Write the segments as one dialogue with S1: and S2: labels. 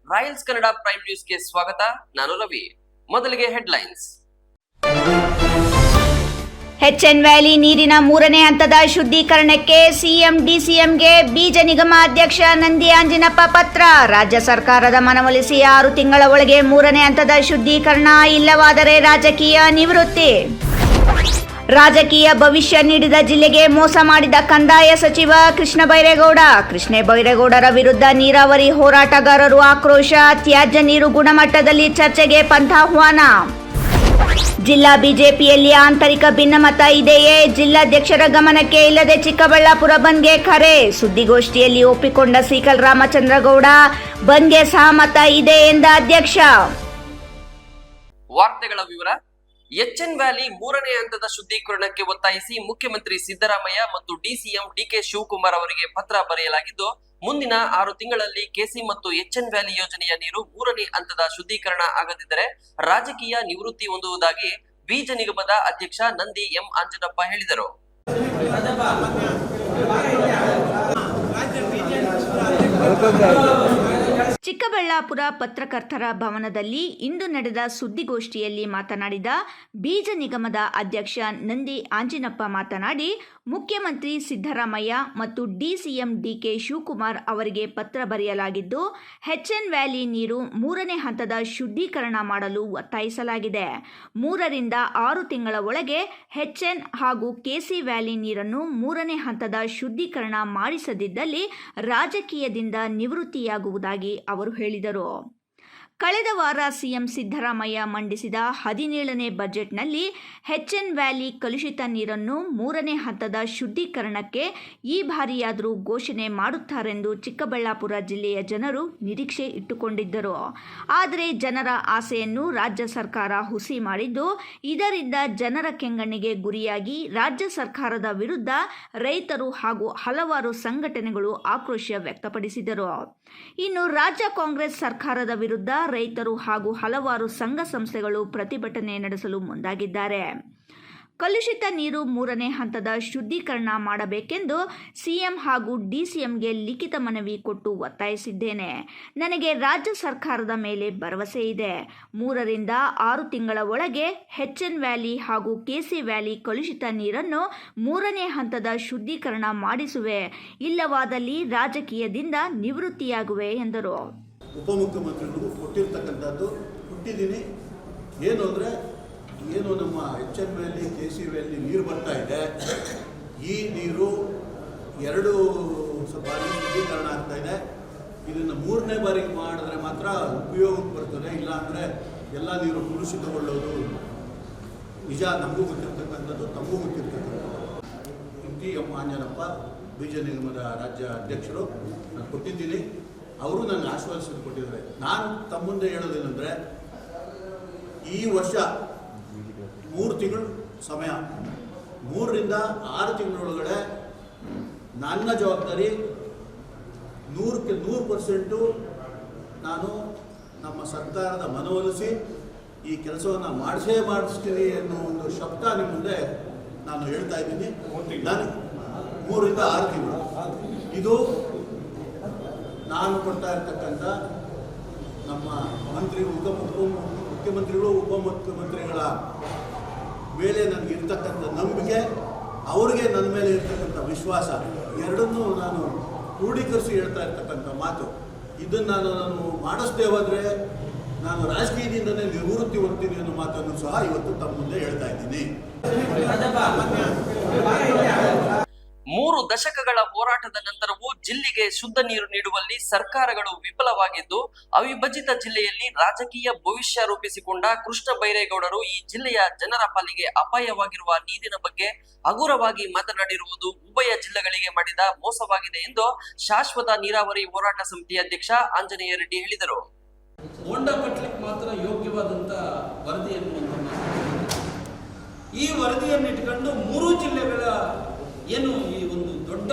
S1: Royals Kannada prime ನ್ಯೂಸ್ಗೆ ಸ್ವಾಗತ. ನಾನು ರವಿ. ಮೊದಲಿಗೆ ಹೆಡ್ಲೈನ್ಸ್.
S2: ಎಚ್ಎನ್ ವ್ಯಾಲಿ ನೀರಿನ 3ನೇ ಹಂತದ ಶುದ್ಧೀಕರಣಕ್ಕೆ ಸಿಎಂ ಡಿಸಿಎಂಗೆ ಬೀಜ ನಿಗಮ ಅಧ್ಯಕ್ಷ ನಂದಿ ಆಂಜಿನಪ್ಪ ಪತ್ರ. ರಾಜ್ಯ ಸರ್ಕಾರದ ಮನವೊಲಿಸಿ 6 ತಿಂಗಳ ಒಳಗೆ 3ನೇ ಹಂತದ ಶುದ್ಧೀಕರಣ, ಇಲ್ಲವಾದರೆ ರಾಜಕೀಯ ನಿವೃತ್ತಿ. ರಾಜಕೀಯ ಭವಿಷ್ಯ ನೀಡಿದ ಜಿಲ್ಲೆಗೆ ಮೋಸ ಮಾಡಿದ ಕಂದಾಯ ಸಚಿವ ಕೃಷ್ಣ ಬೈರೇಗೌಡರ ವಿರುದ್ಧ ನೀರಾವರಿ ಹೋರಾಟಗಾರರು ಆಕ್ರೋಶ. ತ್ಯಾಜ್ಯ ನೀರು ಗುಣಮಟ್ಟದಲ್ಲಿ ಚರ್ಚೆಗೆ ಪಂಥಾಹ್ವಾನ. ಜಿಲ್ಲಾ ಬಿಜೆಪಿಯಲ್ಲಿ ಆಂತರಿಕ ಭಿನ್ನಮತ ಇದೆಯೇ? ಜಿಲ್ಲಾಧ್ಯಕ್ಷರ ಗಮನಕ್ಕೆ ಇಲ್ಲದೆ ಚಿಕ್ಕಬಳ್ಳಾಪುರ ಬಂದ್ಗೆ ಕರೆ. ಸುದ್ದಿಗೋಷ್ಠಿಯಲ್ಲಿ ಒಪ್ಪಿಕೊಂಡ ಸೀಕಲ್ ರಾಮಚಂದ್ರಗೌಡ, ಬಂದ್ಗೆ ಸಹಮತ ಇದೆ ಎಂದ ಅಧ್ಯಕ್ಷ.
S1: ವಾರ್ತೆಗಳ ವಿವರ. ಎಚ್ಎನ್ ವ್ಯಾಲಿ 3ನೇ ಹಂತದ ಶುದ್ಧೀಕರಣಕ್ಕೆ ಒತ್ತಾಯಿಸಿ ಮುಖ್ಯಮಂತ್ರಿ ಸಿದ್ದರಾಮಯ್ಯ ಮತ್ತು ಡಿಸಿಎಂ ಡಿಕೆ ಶಿವಕುಮಾರ್ ಅವರಿಗೆ ಪತ್ರ ಬರೆಯಲಾಗಿದ್ದು, ಮುಂದಿನ 6 ತಿಂಗಳಲ್ಲಿ ಕೆಸಿ ಮತ್ತು ಎಚ್ಎನ್ ವ್ಯಾಲಿ ಯೋಜನೆಯ ನೀರು 3ನೇ ಹಂತದ ಶುದ್ಧೀಕರಣ ಆಗದಿದ್ದರೆ ರಾಜಕೀಯ ನಿವೃತ್ತಿ ಹೊಂದುವುದಾಗಿ ಬೀಜ ನಿಗಮದ ಅಧ್ಯಕ್ಷ ನಂದಿ ಎಂ ಆಂಜನಪ್ಪ ಹೇಳಿದರು.
S2: ಚಿಕ್ಕಬಳ್ಳಾಪುರ ಪತ್ರಕರ್ತರ ಭವನದಲ್ಲಿ ಇಂದು ನಡೆದ ಸುದ್ದಿಗೋಷ್ಠಿಯಲ್ಲಿ ಮಾತನಾಡಿದ ಬೀಜ ನಿಗಮದ ಅಧ್ಯಕ್ಷ ನಂದಿ ಆಂಜಿನಪ್ಪ ಮಾತನಾಡಿ, ಮುಖ್ಯಮಂತ್ರಿ ಸಿದ್ದರಾಮಯ್ಯ ಮತ್ತು ಡಿಸಿಎಂ ಡಿಕೆ ಶಿವಕುಮಾರ್ ಅವರಿಗೆ ಪತ್ರ ಬರೆಯಲಾಗಿದ್ದು, ಎಚ್ಎನ್ ವ್ಯಾಲಿ ನೀರು 3ನೇ ಹಂತದ ಶುದ್ಧೀಕರಣ ಮಾಡಲು ಒತ್ತಾಯಿಸಲಾಗಿದೆ. 3 ರಿಂದ 6 ತಿಂಗಳ ಒಳಗೆ ಎಚ್ಎನ್ ಹಾಗೂ ಕೆಸಿ ವ್ಯಾಲಿ ನೀರನ್ನು 3ನೇ ಹಂತದ ಶುದ್ಧೀಕರಣ ಮಾಡಿಸದಿದ್ದಲ್ಲಿ ರಾಜಕೀಯದಿಂದ ನಿವೃತ್ತಿಯಾಗುವುದಾಗಿ ಅವರು ಹೇಳಿದರು. ಕಳೆದ ವಾರ ಸಿಎಂ ಸಿದ್ದರಾಮಯ್ಯ ಮಂಡಿಸಿದ 17ನೇ ಬಜೆಟ್ನಲ್ಲಿ ಎಚ್ಎನ್ ವ್ಯಾಲಿ ಕಲುಷಿತ ನೀರನ್ನು 3ನೇ ಹಂತದ ಶುದ್ಧೀಕರಣಕ್ಕೆ ಈ ಬಾರಿಯಾದರೂ ಘೋಷಣೆ ಮಾಡುತ್ತಾರೆಂದು ಚಿಕ್ಕಬಳ್ಳಾಪುರ ಜಿಲ್ಲೆಯ ಜನರು ನಿರೀಕ್ಷೆ ಇಟ್ಟುಕೊಂಡಿದ್ದರು. ಆದರೆ ಜನರ ಆಸೆಯನ್ನು ರಾಜ್ಯ ಸರ್ಕಾರ ಹುಸಿ ಮಾಡಿದ್ದು, ಇದರಿಂದ ಜನರ ಕೆಂಗಣ್ಣಿಗೆ ಗುರಿಯಾಗಿ ರಾಜ್ಯ ಸರ್ಕಾರದ ವಿರುದ್ಧ ರೈತರು ಹಾಗೂ ಹಲವಾರು ಸಂಘಟನೆಗಳು ಆಕ್ರೋಶ ವ್ಯಕ್ತಪಡಿಸಿದರು. ಇನ್ನು ರಾಜ್ಯ ಕಾಂಗ್ರೆಸ್ ಸರ್ಕಾರದ ವಿರುದ್ಧ ರೈತರು ಹಾಗೂ ಹಲವಾರು ಸಂಘ ಸಂಸ್ಥೆಗಳು ಪ್ರತಿಭಟನೆ ನಡೆಸಲು ಮುಂದಾಗಿದ್ದಾರೆ. ಕಲುಷಿತ ನೀರು 3ನೇ ಹಂತದ ಶುದ್ಧೀಕರಣ ಮಾಡಬೇಕೆಂದು ಸಿಎಂ ಹಾಗೂ ಡಿಸಿಎಂಗೆ ಲಿಖಿತ ಮನವಿ ಕೊಟ್ಟು ಒತ್ತಾಯಿಸಿದ್ದೇನೆ. ನನಗೆ ರಾಜ್ಯ ಸರ್ಕಾರದ ಮೇಲೆ ಭರವಸೆ ಇದೆ. 3 ರಿಂದ 6 ತಿಂಗಳ ಒಳಗೆ ಎಚ್ಎನ್ ವ್ಯಾಲಿ ಹಾಗೂ ಕೆಸಿ ವ್ಯಾಲಿ ಕಲುಷಿತ ನೀರನ್ನು 3ನೇ ಹಂತದ ಶುದ್ಧೀಕರಣ ಮಾಡಿಸುವೆ, ಇಲ್ಲವಾದಲ್ಲಿ ರಾಜಕೀಯದಿಂದ ನಿವೃತ್ತಿಯಾಗುವೆ ಎಂದರು.
S3: ಉಪಮುಖ್ಯಮಂತ್ರಿಗಳಿಗೂ ಕೊಟ್ಟಿರ್ತಕ್ಕಂಥದ್ದು ಕೊಟ್ಟಿದ್ದೀನಿ. ಏನು ಅಂದರೆ ನಮ್ಮ ಎಚ್ಎನ್ ವ್ಯಾಲಿ ಕೆಸಿ ವ್ಯಾಲಿ ನೀರು ಬರ್ತಾ ಇದೆ, ಈ ನೀರು 2 ಬಾರಿ ಶುದ್ಧೀಕರಣ ಆಗ್ತಾ ಇದೆ. ಇದನ್ನು 3ನೇ ಬಾರಿಗೆ ಮಾಡಿದ್ರೆ ಮಾತ್ರ ಉಪಯೋಗಕ್ಕೆ ಬರ್ತದೆ, ಇಲ್ಲ ಅಂದರೆ ಎಲ್ಲ ನೀರು ಕಲುಷಿತಗೊಳ್ಳೋದು ನಿಜ. ನಮಗೂ ಗೊತ್ತಿರ್ತಕ್ಕಂಥದ್ದು, ತಮಗೂ ಗೊತ್ತಿರ್ತಕ್ಕಂಥದ್ದು. ನಂದಿ ಎಂ ಆಂಜನಪ್ಪ ಬೀಜ ನಿಗಮದ ರಾಜ್ಯ ಅಧ್ಯಕ್ಷರು, ನಾನು ಕೊಟ್ಟಿದ್ದೀನಿ. ಅವರು ನನಗೆ ಆಶ್ವಾಸನೆ ಕೊಟ್ಟಿದ್ದಾರೆ. ನಾನು ತಮ್ಮ ಮುಂದೆ ಹೇಳೋದೇನೆಂದರೆ, ಈ ವರ್ಷ 3 ತಿಂಗಳು ಸಮಯ, 3 ರಿಂದ 6 ತಿಂಗಳೊಳಗಡೆ ನನ್ನ ಜವಾಬ್ದಾರಿ 100ಕ್ಕೆ 100% ನಾನು ನಮ್ಮ ಸರ್ಕಾರದ ಮನವೊಲಿಸಿ ಈ ಕೆಲಸವನ್ನು ಮಾಡಿಸ್ತೀನಿ ಅನ್ನೋ ಒಂದು ಶಬ್ದ ನಿಮ್ಮ ಮುಂದೆ ನಾನು ಹೇಳ್ತಾ ಇದ್ದೀನಿ. ನಾನು 3 ರಿಂದ 6 ತಿಂಗಳು ಇದು ನಾನು ಕೊಡ್ತಾ ಇರ್ತಕ್ಕಂಥ ನಮ್ಮ ಮುಖ್ಯಮಂತ್ರಿಗಳು ಉಪಮುಖ್ಯಮಂತ್ರಿಗಳ ಮೇಲೆ ನನಗೆ ಇರ್ತಕ್ಕಂಥ ನಂಬಿಕೆ, ಅವ್ರಿಗೆ ನನ್ನ ಮೇಲೆ ಇರ್ತಕ್ಕಂಥ ವಿಶ್ವಾಸ, ಎರಡನ್ನೂ ನಾನು ಕ್ರೋಢೀಕರಿಸಿ ಹೇಳ್ತಾ ಇರ್ತಕ್ಕಂಥ ಮಾತು. ಇದನ್ನು ನಾನು ಮಾಡಿಸ್ದೇ ಹೋದರೆ ನಾನು ರಾಜಕೀಯದಿಂದಲೇ ನಿವೃತ್ತಿ ಹೊಂದ್ತೀನಿ ಅನ್ನೋ ಮಾತನ್ನು ಸಹ ಇವತ್ತು ತಮ್ಮ ಮುಂದೆ ಹೇಳ್ತಾ ಇದ್ದೀನಿ.
S1: 3 ದಶಕಗಳ ಹೋರಾಟದ ನಂತರವೂ ಜಿಲ್ಲೆಗೆ ಶುದ್ಧ ನೀರು ನೀಡುವಲ್ಲಿ ಸರ್ಕಾರಗಳು ವಿಫಲವಾಗಿದ್ದು, ಅವಿಭಜಿತ ಜಿಲ್ಲೆಯಲ್ಲಿ ರಾಜಕೀಯ ಭವಿಷ್ಯ ರೂಪಿಸಿಕೊಂಡ ಕೃಷ್ಣ ಬೈರೇಗೌಡರು ಈ ಜಿಲ್ಲೆಯ ಜನರ ಪಾಲಿಗೆ ಅಪಾಯವಾಗಿರುವ ನೀರಿನ ಬಗ್ಗೆ ಹಗುರವಾಗಿ ಮಾತನಾಡಿರುವುದು ಉಭಯ ಜಿಲ್ಲೆಗಳಿಗೆ ಮಾಡಿದ ಮೋಸವಾಗಿದೆ ಎಂದು ಶಾಶ್ವತ ನೀರಾವರಿ ಹೋರಾಟ ಸಮಿತಿ ಅಧ್ಯಕ್ಷ ಆಂಜನೇಯ ರೆಡ್ಡಿ ಹೇಳಿದರು.
S4: ಹೊಂಡ ಕಟ್ಟಲಿಕ್ಕೆ ಮಾತ್ರ ಯೋಗ್ಯವಾದಂಥ ವರದಿಯನ್ನು ಈ ವರದಿಯನ್ನು ಇಟ್ಕೊಂಡು 3 ಜಿಲ್ಲೆಗಳ ಏನು ಈ ಒಂದು ದೊಡ್ಡ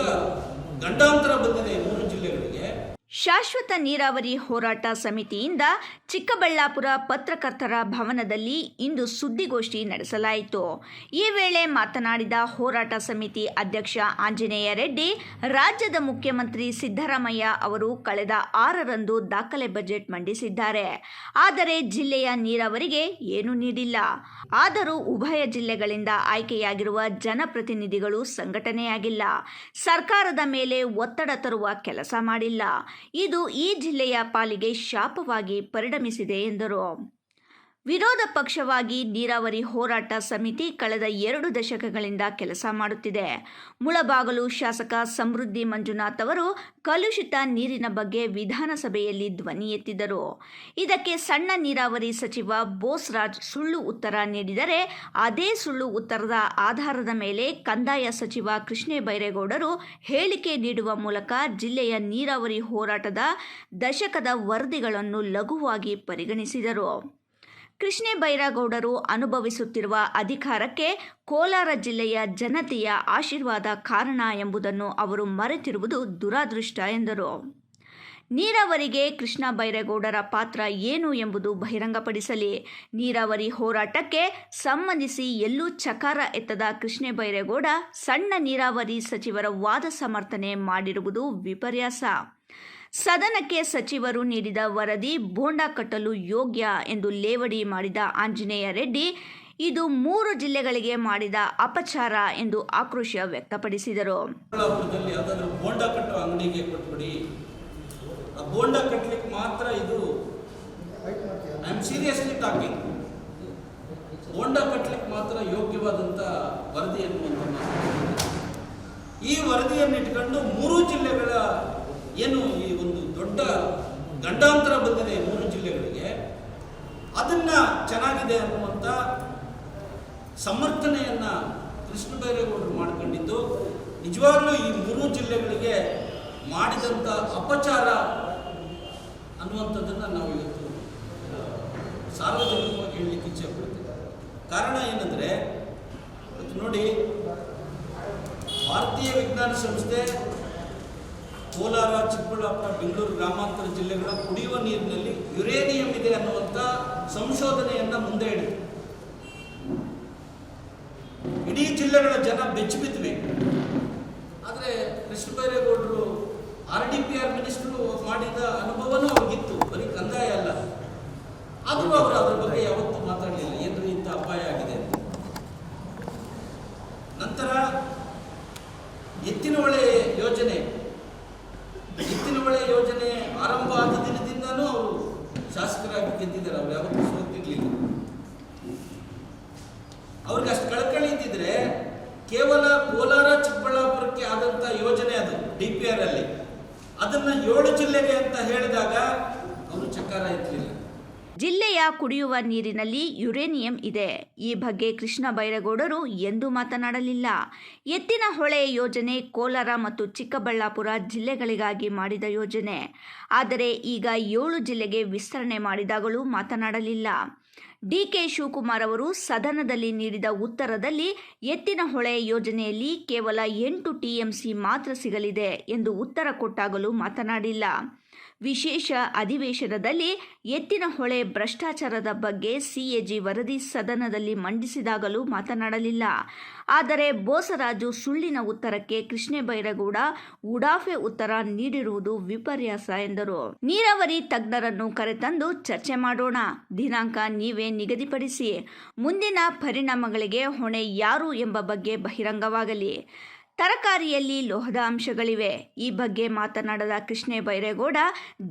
S4: ಗಂಡಾಂತರ ಬಂದಿದೆ 3 ಜಿಲ್ಲೆಗಳಿಗೆ,
S2: ಶಾಶ್ವತ ನೀರಾವರಿ ಹೋರಾಟ ಸಮಿತಿಯಿಂದ ಚಿಕ್ಕಬಳ್ಳಾಪುರ ಪತ್ರಕರ್ತರ ಭವನದಲ್ಲಿ ಇಂದು ಸುದ್ದಿಗೋಷ್ಠಿ ನಡೆಸಲಾಯಿತು. ಈ ವೇಳೆ ಮಾತನಾಡಿದ ಹೋರಾಟ ಸಮಿತಿ ಅಧ್ಯಕ್ಷ ಆಂಜನೇಯ ರೆಡ್ಡಿ, ರಾಜ್ಯದ ಮುಖ್ಯಮಂತ್ರಿ ಸಿದ್ದರಾಮಯ್ಯ ಅವರು ಕಳೆದ 6ರಂದು ದಾಖಲೆ ಬಜೆಟ್ ಮಂಡಿಸಿದ್ದಾರೆ. ಆದರೆ ಜಿಲ್ಲೆಯ ನೀರಾವರಿಗೆ ಏನೂ ನೀಡಿಲ್ಲ. ಆದರೂ ಉಭಯ ಜಿಲ್ಲೆಗಳಿಂದ ಆಯ್ಕೆಯಾಗಿರುವ ಜನಪ್ರತಿನಿಧಿಗಳು ಸಂಘಟನೆಯಾಗಿಲ್ಲ, ಸರ್ಕಾರದ ಮೇಲೆ ಒತ್ತಡ ತರುವ ಕೆಲಸ ಮಾಡಿಲ್ಲ. ಇದು ಈ ಜಿಲ್ಲೆಯ ಪಾಲಿಗೆ ಶಾಪವಾಗಿ ಪರಿಣಮಿಸಿದೆ ಎಂದರು. ವಿರೋಧ ಪಕ್ಷವಾಗಿ ನೀರಾವರಿ ಹೋರಾಟ ಸಮಿತಿ ಕಳೆದ 2 ದಶಕಗಳಿಂದ ಕೆಲಸ ಮಾಡುತ್ತಿದೆ. ಮುಳಬಾಗಲು ಶಾಸಕ ಸಮೃದ್ಧಿ ಮಂಜುನಾಥ್ ಅವರು ಕಲುಷಿತ ನೀರಿನ ಬಗ್ಗೆ ವಿಧಾನಸಭೆಯಲ್ಲಿ ಧ್ವನಿ ಎತ್ತಿದರು. ಇದಕ್ಕೆ ಸಣ್ಣ ನೀರಾವರಿ ಸಚಿವ ಬೋಸರಾಜ್ ಸುಳ್ಳು ಉತ್ತರ ನೀಡಿದರೆ, ಅದೇ ಸುಳ್ಳು ಉತ್ತರದ ಆಧಾರದ ಮೇಲೆ ಕಂದಾಯ ಸಚಿವ ಕೃಷ್ಣ ಬೈರೇಗೌಡರು ಹೇಳಿಕೆ ನೀಡುವ ಮೂಲಕ ಜಿಲ್ಲೆಯ ನೀರಾವರಿ ಹೋರಾಟದ ದಶಕದ ವರದಿಗಳನ್ನು ಲಘುವಾಗಿ ಪರಿಗಣಿಸಿದರು. ಕೃಷ್ಣ ಬೈರೇಗೌಡರು ಅನುಭವಿಸುತ್ತಿರುವ ಅಧಿಕಾರಕ್ಕೆ ಕೋಲಾರ ಜಿಲ್ಲೆಯ ಜನತೆಯ ಆಶೀರ್ವಾದ ಕಾರಣ ಎಂಬುದನ್ನು ಅವರು ಮರೆತಿರುವುದು ದುರಾದೃಷ್ಟ ಎಂದರು. ನೀರಾವರಿಗೆ ಕೃಷ್ಣ ಬೈರೇಗೌಡರ ಪಾತ್ರ ಏನು ಎಂಬುದು ಬಹಿರಂಗಪಡಿಸಲಿ. ನೀರಾವರಿ ಹೋರಾಟಕ್ಕೆ ಸಂಬಂಧಿಸಿ ಎಲ್ಲೂ ಚಕಾರ ಎತ್ತದ ಕೃಷ್ಣ ಬೈರೇಗೌಡ ಸಣ್ಣ ನೀರಾವರಿ ಸಚಿವರ ವಾದ ಸಮರ್ಥನೆ ಮಾಡಿರುವುದು ವಿಪರ್ಯಾಸ. ಸದನಕ್ಕೆ ಸಚಿವರು ನೀಡಿದ ವರದಿ ಬೋಂಡ ಕಟ್ಟಲು ಯೋಗ್ಯ ಎಂದು ಲೇವಡಿ ಮಾಡಿದ ಆಂಜನೇಯ ರೆಡ್ಡಿ, ಇದು 3 ಜಿಲ್ಲೆಗಳಿಗೆ ಮಾಡಿದ ಅಪಚಾರ ಎಂದು ಆಕ್ರೋಶ ವ್ಯಕ್ತಪಡಿಸಿದರು.
S4: ಚಿಕ್ಕಬಳ್ಳಾಪುರದಲ್ಲಿ ಯಾವುದಾದ್ರೂ ಬೋಂಡ ಕಟ್ಟೋ ಅಂಗಡಿಗೆ ಕೊಟ್ಬಿಡಿ, ಆ ಬೋಂಡ ಕಟ್ಟಲಿಕ್ಕೆ ಮಾತ್ರ ಇದು. I am seriously talking. Bonda ಕಟ್ಟಲಿಕ್ಕೆ ಮಾತ್ರ ಯೋಗ್ಯವಾದಂಥ ವರದಿ ಅನ್ನುವಂಥ ಈ ವರದಿಯನ್ನು ಇಟ್ಕೊಂಡು 3 ಜಿಲ್ಲೆಗಳ ಏನು ಈ ಒಂದು ದೊಡ್ಡ ಗಂಡಾಂತರ ಬಂದಿದೆ 3 ಜಿಲ್ಲೆಗಳಿಗೆ, ಅದನ್ನ ಚೆನ್ನಾಗಿದೆ ಅನ್ನುವಂಥ ಸಮರ್ಥನೆಯನ್ನ ಕೃಷ್ಣ ಬೈರೇಗೌಡರು ಮಾಡ್ಕೊಂಡಿದ್ದು ನಿಜವಾಗ್ಲೂ ಈ 3 ಜಿಲ್ಲೆಗಳಿಗೆ ಮಾಡಿದಂಥ ಅಪಚಾರ ಅನ್ನುವಂಥದ್ದನ್ನು ನಾವು ಇವತ್ತು ಸಾರ್ವಜನಿಕವಾಗಿ ಹೇಳಲಿಕ್ಕೆ ಇಚ್ಛೆ ಪಡ್ತೀವಿ. ಕಾರಣ ಏನಂದರೆ, ಇವತ್ತು ನೋಡಿ, ಭಾರತೀಯ ವಿಜ್ಞಾನ ಸಂಸ್ಥೆ ಕೋಲಾರ, ಚಿಕ್ಕಬಳ್ಳಾಪುರ, ಬೆಂಗಳೂರು ಗ್ರಾಮಾಂತರ ಜಿಲ್ಲೆಗಳ ಕುಡಿಯುವ ನೀರಿನಲ್ಲಿ ಯುರೇನಿಯಂ ಇದೆ ಅನ್ನುವಂಥ ಸಂಶೋಧನೆಯನ್ನು ಮುಂದೆ ಇಡಿತು. ಇಡೀ ಜಿಲ್ಲೆಗಳ ಜನ ಬೆಚ್ಚಿಬಿದ್ದಿವೆ. ಆದರೆ ಕೃಷ್ಣ ಬೈರೇಗೌಡರು RDPR ಮಿನಿಸ್ಟರು ಮಾಡಿದ ಅನುಭವನೂ ಅವ್ರಿಗಿತ್ತು, ಬರೀ ಕಂದಾಯ ಅಲ್ಲ. ಆದರೂ ಅವರು ಅದರ ಬಗ್ಗೆ ಯಾವತ್ತೂ ಮಾತಾಡಲಿಲ್ಲ, ಏನ್ರಿ ಇಂಥ ಅಪಾಯ ಆಗಿದೆ ಅಂತ. ನಂತರ ಎತ್ತಿನಹೊಳೆ ಯೋಜನೆ ಆರಂಭ ಆದ ದಿನದಿಂದನೂ ಅವರು ಶಾಸಕರಾಗಿ ಗೆದ್ದಿದ್ದಾರೆ. ಅವ್ರು ಯಾವತ್ತೂ ಸೋತಿರ್ಲಿಲ್ಲ. ಅವ್ರಿಗೆ ಅಷ್ಟು ಕಳಕಳಿ ಇದ್ದಿದ್ರೆ ಕೇವಲ ಕೋಲಾರ, ಚಿಕ್ಕಬಳ್ಳಾಪುರಕ್ಕೆ ಆದಂಥ ಯೋಜನೆ ಅದು DPR ಅಲ್ಲಿ, ಅದನ್ನು 7 ಜಿಲ್ಲೆಗೆ ಅಂತ ಹೇಳಿದಾಗ ಅವರು ಚಕಾರ ಎತ್ತಲಿಲ್ಲ.
S2: ಜಿಲ್ಲೆಯ ಕುಡಿಯುವ ನೀರಿನಲ್ಲಿ ಯುರೇನಿಯಂ ಇದೆ. ಈ ಬಗ್ಗೆ ಕೃಷ್ಣ ಬೈರೇಗೌಡರು ಎಂದೂ ಮಾತನಾಡಲಿಲ್ಲ. ಎತ್ತಿನಹೊಳೆ ಯೋಜನೆ ಕೋಲಾರ ಮತ್ತು ಚಿಕ್ಕಬಳ್ಳಾಪುರ ಜಿಲ್ಲೆಗಳಿಗಾಗಿ ಮಾಡಿದ ಯೋಜನೆ. ಆದರೆ ಈಗ 7 ಜಿಲ್ಲೆಗೆ ವಿಸ್ತರಣೆ ಮಾಡಿದಾಗಲೂ ಮಾತನಾಡಲಿಲ್ಲ. DK ಶಿವಕುಮಾರ್ ಅವರು ಸದನದಲ್ಲಿ ನೀಡಿದ ಉತ್ತರದಲ್ಲಿ ಎತ್ತಿನಹೊಳೆ ಯೋಜನೆಯಲ್ಲಿ ಕೇವಲ 8 TMC ಮಾತ್ರ ಸಿಗಲಿದೆ ಎಂದು ಉತ್ತರ ಕೊಟ್ಟಾಗಲೂ ಮಾತನಾಡಿಲ್ಲ. ವಿಶೇಷ ಅಧಿವೇಶನದಲ್ಲಿ ಎತ್ತಿನಹೊಳೆ ಭ್ರಷ್ಟಾಚಾರದ ಬಗ್ಗೆ CAG ವರದಿ ಸದನದಲ್ಲಿ ಮಂಡಿಸಿದಾಗಲೂ ಮಾತನಾಡಲಿಲ್ಲ. ಆದರೆ ಬೋಸರಾಜು ಸುಳ್ಳಿನ ಉತ್ತರಕ್ಕೆ ಕೃಷ್ಣ ಬೈರೇಗೌಡ ಉಡಾಫೆ ಉತ್ತರ ನೀಡಿರುವುದು ವಿಪರ್ಯಾಸ ಎಂದರು. ನೀರಾವರಿ ತಜ್ಞರನ್ನು ಕರೆತಂದು ಚರ್ಚೆ ಮಾಡೋಣ. ದಿನಾಂಕ ನೀವೇ ನಿಗದಿಪಡಿಸಿ. ಮುಂದಿನ ಪರಿಣಾಮಗಳಿಗೆ ಹೊಣೆ ಯಾರು ಎಂಬ ಬಗ್ಗೆ ಬಹಿರಂಗವಾಗಲಿ. ತರಕಾರಿಯಲ್ಲಿ ಲೋಹದ ಅಂಶಗಳಿವೆ. ಈ ಬಗ್ಗೆ ಮಾತನಾಡದ ಕೃಷ್ಣ ಬೈರೇಗೌಡ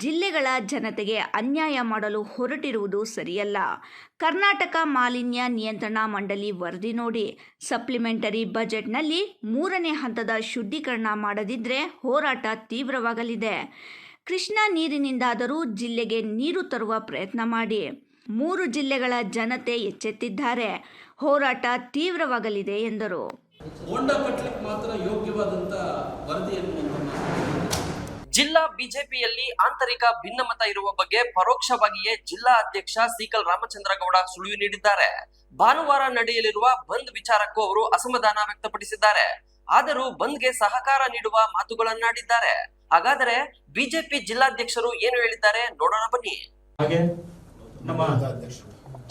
S2: ಜಿಲ್ಲೆಗಳ ಜನತೆಗೆ ಅನ್ಯಾಯ ಮಾಡಲು ಹೊರಟಿರುವುದು ಸರಿಯಲ್ಲ. ಕರ್ನಾಟಕ ಮಾಲಿನ್ಯ ನಿಯಂತ್ರಣ ಮಂಡಳಿ ವರದಿ ನೋಡಿ. ಸಪ್ಲಿಮೆಂಟರಿ ಬಜೆಟ್ನಲ್ಲಿ 3ನೇ ಹಂತದ ಶುದ್ಧೀಕರಣ ಮಾಡದಿದ್ದರೆ ಹೋರಾಟ ತೀವ್ರವಾಗಲಿದೆ. ಕೃಷ್ಣಾ ನೀರಿನಿಂದಾದರೂ ಜಿಲ್ಲೆಗೆ ನೀರು ತರುವ ಪ್ರಯತ್ನ ಮಾಡಿ. 3 ಜಿಲ್ಲೆಗಳ ಜನತೆ ಎಚ್ಚೆತ್ತಿದ್ದಾರೆ. ಹೋರಾಟ ತೀವ್ರವಾಗಲಿದೆ ಎಂದರು.
S4: ಹೋಂಡ ಕಟ್ಟಲಿಕ್ಕೆ ಮಾತ್ರ ಯೋಗ್ಯವಾದಂತ ವರದಿ ಅನ್ನುವಂಥ
S1: ಜಿಲ್ಲಾ ಬಿಜೆಪಿಯಲ್ಲಿ ಆಂತರಿಕ ಭಿನ್ನಮತ ಇರುವ ಬಗ್ಗೆ ಪರೋಕ್ಷವಾಗಿಯೇ ಜಿಲ್ಲಾ ಅಧ್ಯಕ್ಷ ಸೀಕಲ್ ರಾಮಚಂದ್ರಗೌಡ ಸುಳಿವು ನೀಡಿದ್ದಾರೆ. ಭಾನುವಾರ ನಡೆಯಲಿರುವ ಬಂದ್ ವಿಚಾರಕ್ಕೂ ಅವರು ಅಸಮಾಧಾನ ವ್ಯಕ್ತಪಡಿಸಿದ್ದಾರೆ. ಆದರೂ ಬಂದ್ಗೆ ಸಹಕಾರ ನೀಡುವ ಮಾತುಗಳನ್ನಾಡಿದ್ದಾರೆ. ಹಾಗಾದರೆ ಬಿಜೆಪಿ ಜಿಲ್ಲಾಧ್ಯಕ್ಷರು ಏನು ಹೇಳಿದ್ದಾರೆ ನೋಡೋಣ ಬನ್ನಿ.
S5: ಹಾಗೆ ನಮ್ಮ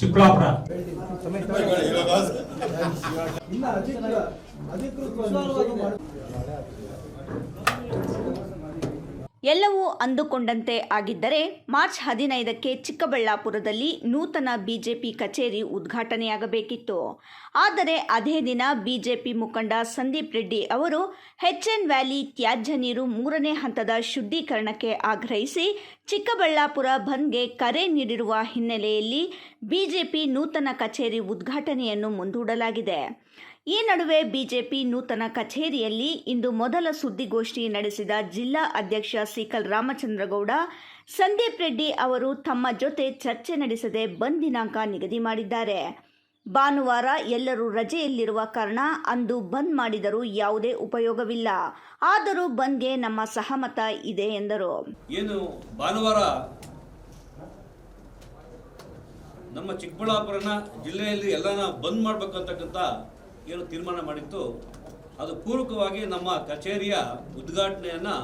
S5: ಚಿಕ್ಕಬಳ್ಳಾಪುರ
S2: ಎಲ್ಲವೂ ಅಂದುಕೊಂಡಂತೆ ಆಗಿದ್ದರೆ ಮಾರ್ಚ್ 15ಕ್ಕೆ ಚಿಕ್ಕಬಳ್ಳಾಪುರದಲ್ಲಿ ನೂತನ ಬಿಜೆಪಿ ಕಚೇರಿ ಉದ್ಘಾಟನೆಯಾಗಬೇಕಿತ್ತು. ಆದರೆ ಅದೇ ದಿನ ಬಿಜೆಪಿ ಮುಖಂಡ ಸಂದೀಪ್ ರೆಡ್ಡಿ ಅವರು ಎಚ್ಎನ್ ವ್ಯಾಲಿ ತ್ಯಾಜ್ಯ ನೀರು 3ನೇ ಹಂತದ ಶುದ್ಧೀಕರಣಕ್ಕೆ ಆಗ್ರಹಿಸಿ ಚಿಕ್ಕಬಳ್ಳಾಪುರ ಬಂದ್ಗೆ ಕರೆ ನೀಡಿರುವ ಹಿನ್ನೆಲೆಯಲ್ಲಿ ಬಿಜೆಪಿ ನೂತನ ಕಚೇರಿ ಉದ್ಘಾಟನೆಯನ್ನು ಮುಂದೂಡಲಾಗಿದೆ. ಈ ನಡುವೆ ಬಿಜೆಪಿ ನೂತನ ಕಚೇರಿಯಲ್ಲಿ ಇಂದು ಮೊದಲ ಸುದ್ದಿಗೋಷ್ಠಿ ನಡೆಸಿದ ಜಿಲ್ಲಾ ಅಧ್ಯಕ್ಷ ಸಿಕಲ್ ರಾಮಚಂದ್ರಗೌಡ, ಸಂದೀಪ್ ರೆಡ್ಡಿ ಅವರು ತಮ್ಮ ಜೊತೆ ಚರ್ಚೆ ನಡೆಸದೆ ಬಂದ್ ದಿನಾಂಕ ನಿಗದಿ ಮಾಡಿದ್ದಾರೆ. ಭಾನುವಾರ ಎಲ್ಲರೂ ರಜೆಯಲ್ಲಿರುವ ಕಾರಣ ಅಂದು ಬಂದ್ ಮಾಡಿದರೂ ಯಾವುದೇ ಉಪಯೋಗವಿಲ್ಲ. ಆದರೂ ಬಂದ್ಗೆ ನಮ್ಮ ಸಹಮತ ಇದೆ ಎಂದರು.
S6: ಏನು ಭಾನುವಾರ ನಮ್ಮ ಚಿಕ್ಕಬಳ್ಳಾಪುರನ ಜಿಲ್ಲೆಯಲ್ಲಿ ಎಲ್ಲನ ಬಂದ್ ಮಾಡಬೇಕಂತಕ್ಕಂಥ ಏನು ತೀರ್ಮಾನ ಮಾಡಿತ್ತು, ಅದು ಪೂರ್ವಕವಾಗಿ ನಮ್ಮ ಕಚೇರಿಯ ಉದ್ಘಾಟನೆಯನ್ನು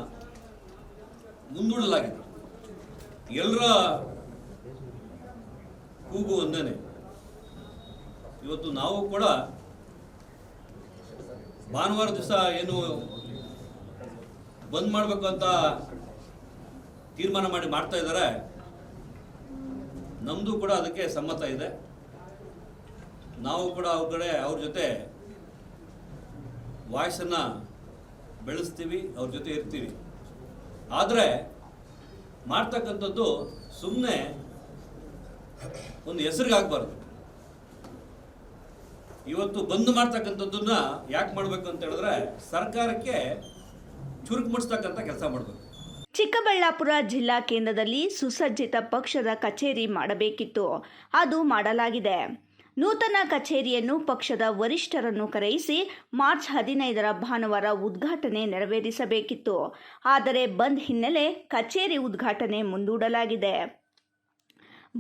S6: ಮುಂದೂಡಲಾಗಿದೆ. ಎಲ್ಲರ ಕೂಗು ಒಂದೇನೆ. ಇವತ್ತು ನಾವು ಕೂಡ ಭಾನುವಾರ ದಿವಸ ಏನು ಬಂದ್ ಮಾಡಬೇಕು ಅಂತ ತೀರ್ಮಾನ ಮಾಡ್ತಾ ಇದ್ದಾರೆ, ನಮ್ಮದು ಕೂಡ ಅದಕ್ಕೆ ಸಮ್ಮತ ಇದೆ. ನಾವು ಕೂಡ ಅವ್ರ ಜೊತೆ ವಾಯ್ಸನ್ನು ಬೆಳೆಸ್ತೀವಿ, ಅವ್ರ ಜೊತೆ ಇರ್ತೀವಿ. ಆದರೆ ಮಾಡ್ತಕ್ಕಂಥದ್ದು ಸುಮ್ಮನೆ ಒಂದು ಹೆಸರಿಗಾಗಬಾರ್ದು. ಇವತ್ತು ಬಂದ್ ಮಾಡ್ತಕ್ಕಂಥದ್ದನ್ನ ಯಾಕೆ ಮಾಡಬೇಕು ಅಂತ ಹೇಳಿದ್ರೆ ಸರ್ಕಾರಕ್ಕೆ ಚುರುಕು ಮುಡಿಸ್ತಕ್ಕಂಥ ಕೆಲಸ ಮಾಡಬೇಕು.
S2: ಚಿಕ್ಕಬಳ್ಳಾಪುರ ಜಿಲ್ಲಾ ಕೇಂದ್ರದಲ್ಲಿ ಸುಸಜ್ಜಿತ ಪಕ್ಷದ ಕಚೇರಿ ಮಾಡಬೇಕಿತ್ತು, ಅದು ಮಾಡಲಾಗಿದೆ. ನೂತನ ಕಚೇರಿಯನ್ನು ಪಕ್ಷದ ವರಿಷ್ಠರನ್ನು ಕರೆಯಿಸಿ ಮಾರ್ಚ್ 15ರ ಭಾನುವಾರ ಉದ್ಘಾಟನೆ ನೆರವೇರಿಸಬೇಕಿತ್ತು. ಆದರೆ ಬಂದ್ ಹಿನ್ನೆಲೆ ಕಚೇರಿ ಉದ್ಘಾಟನೆ ಮುಂದೂಡಲಾಗಿದೆ.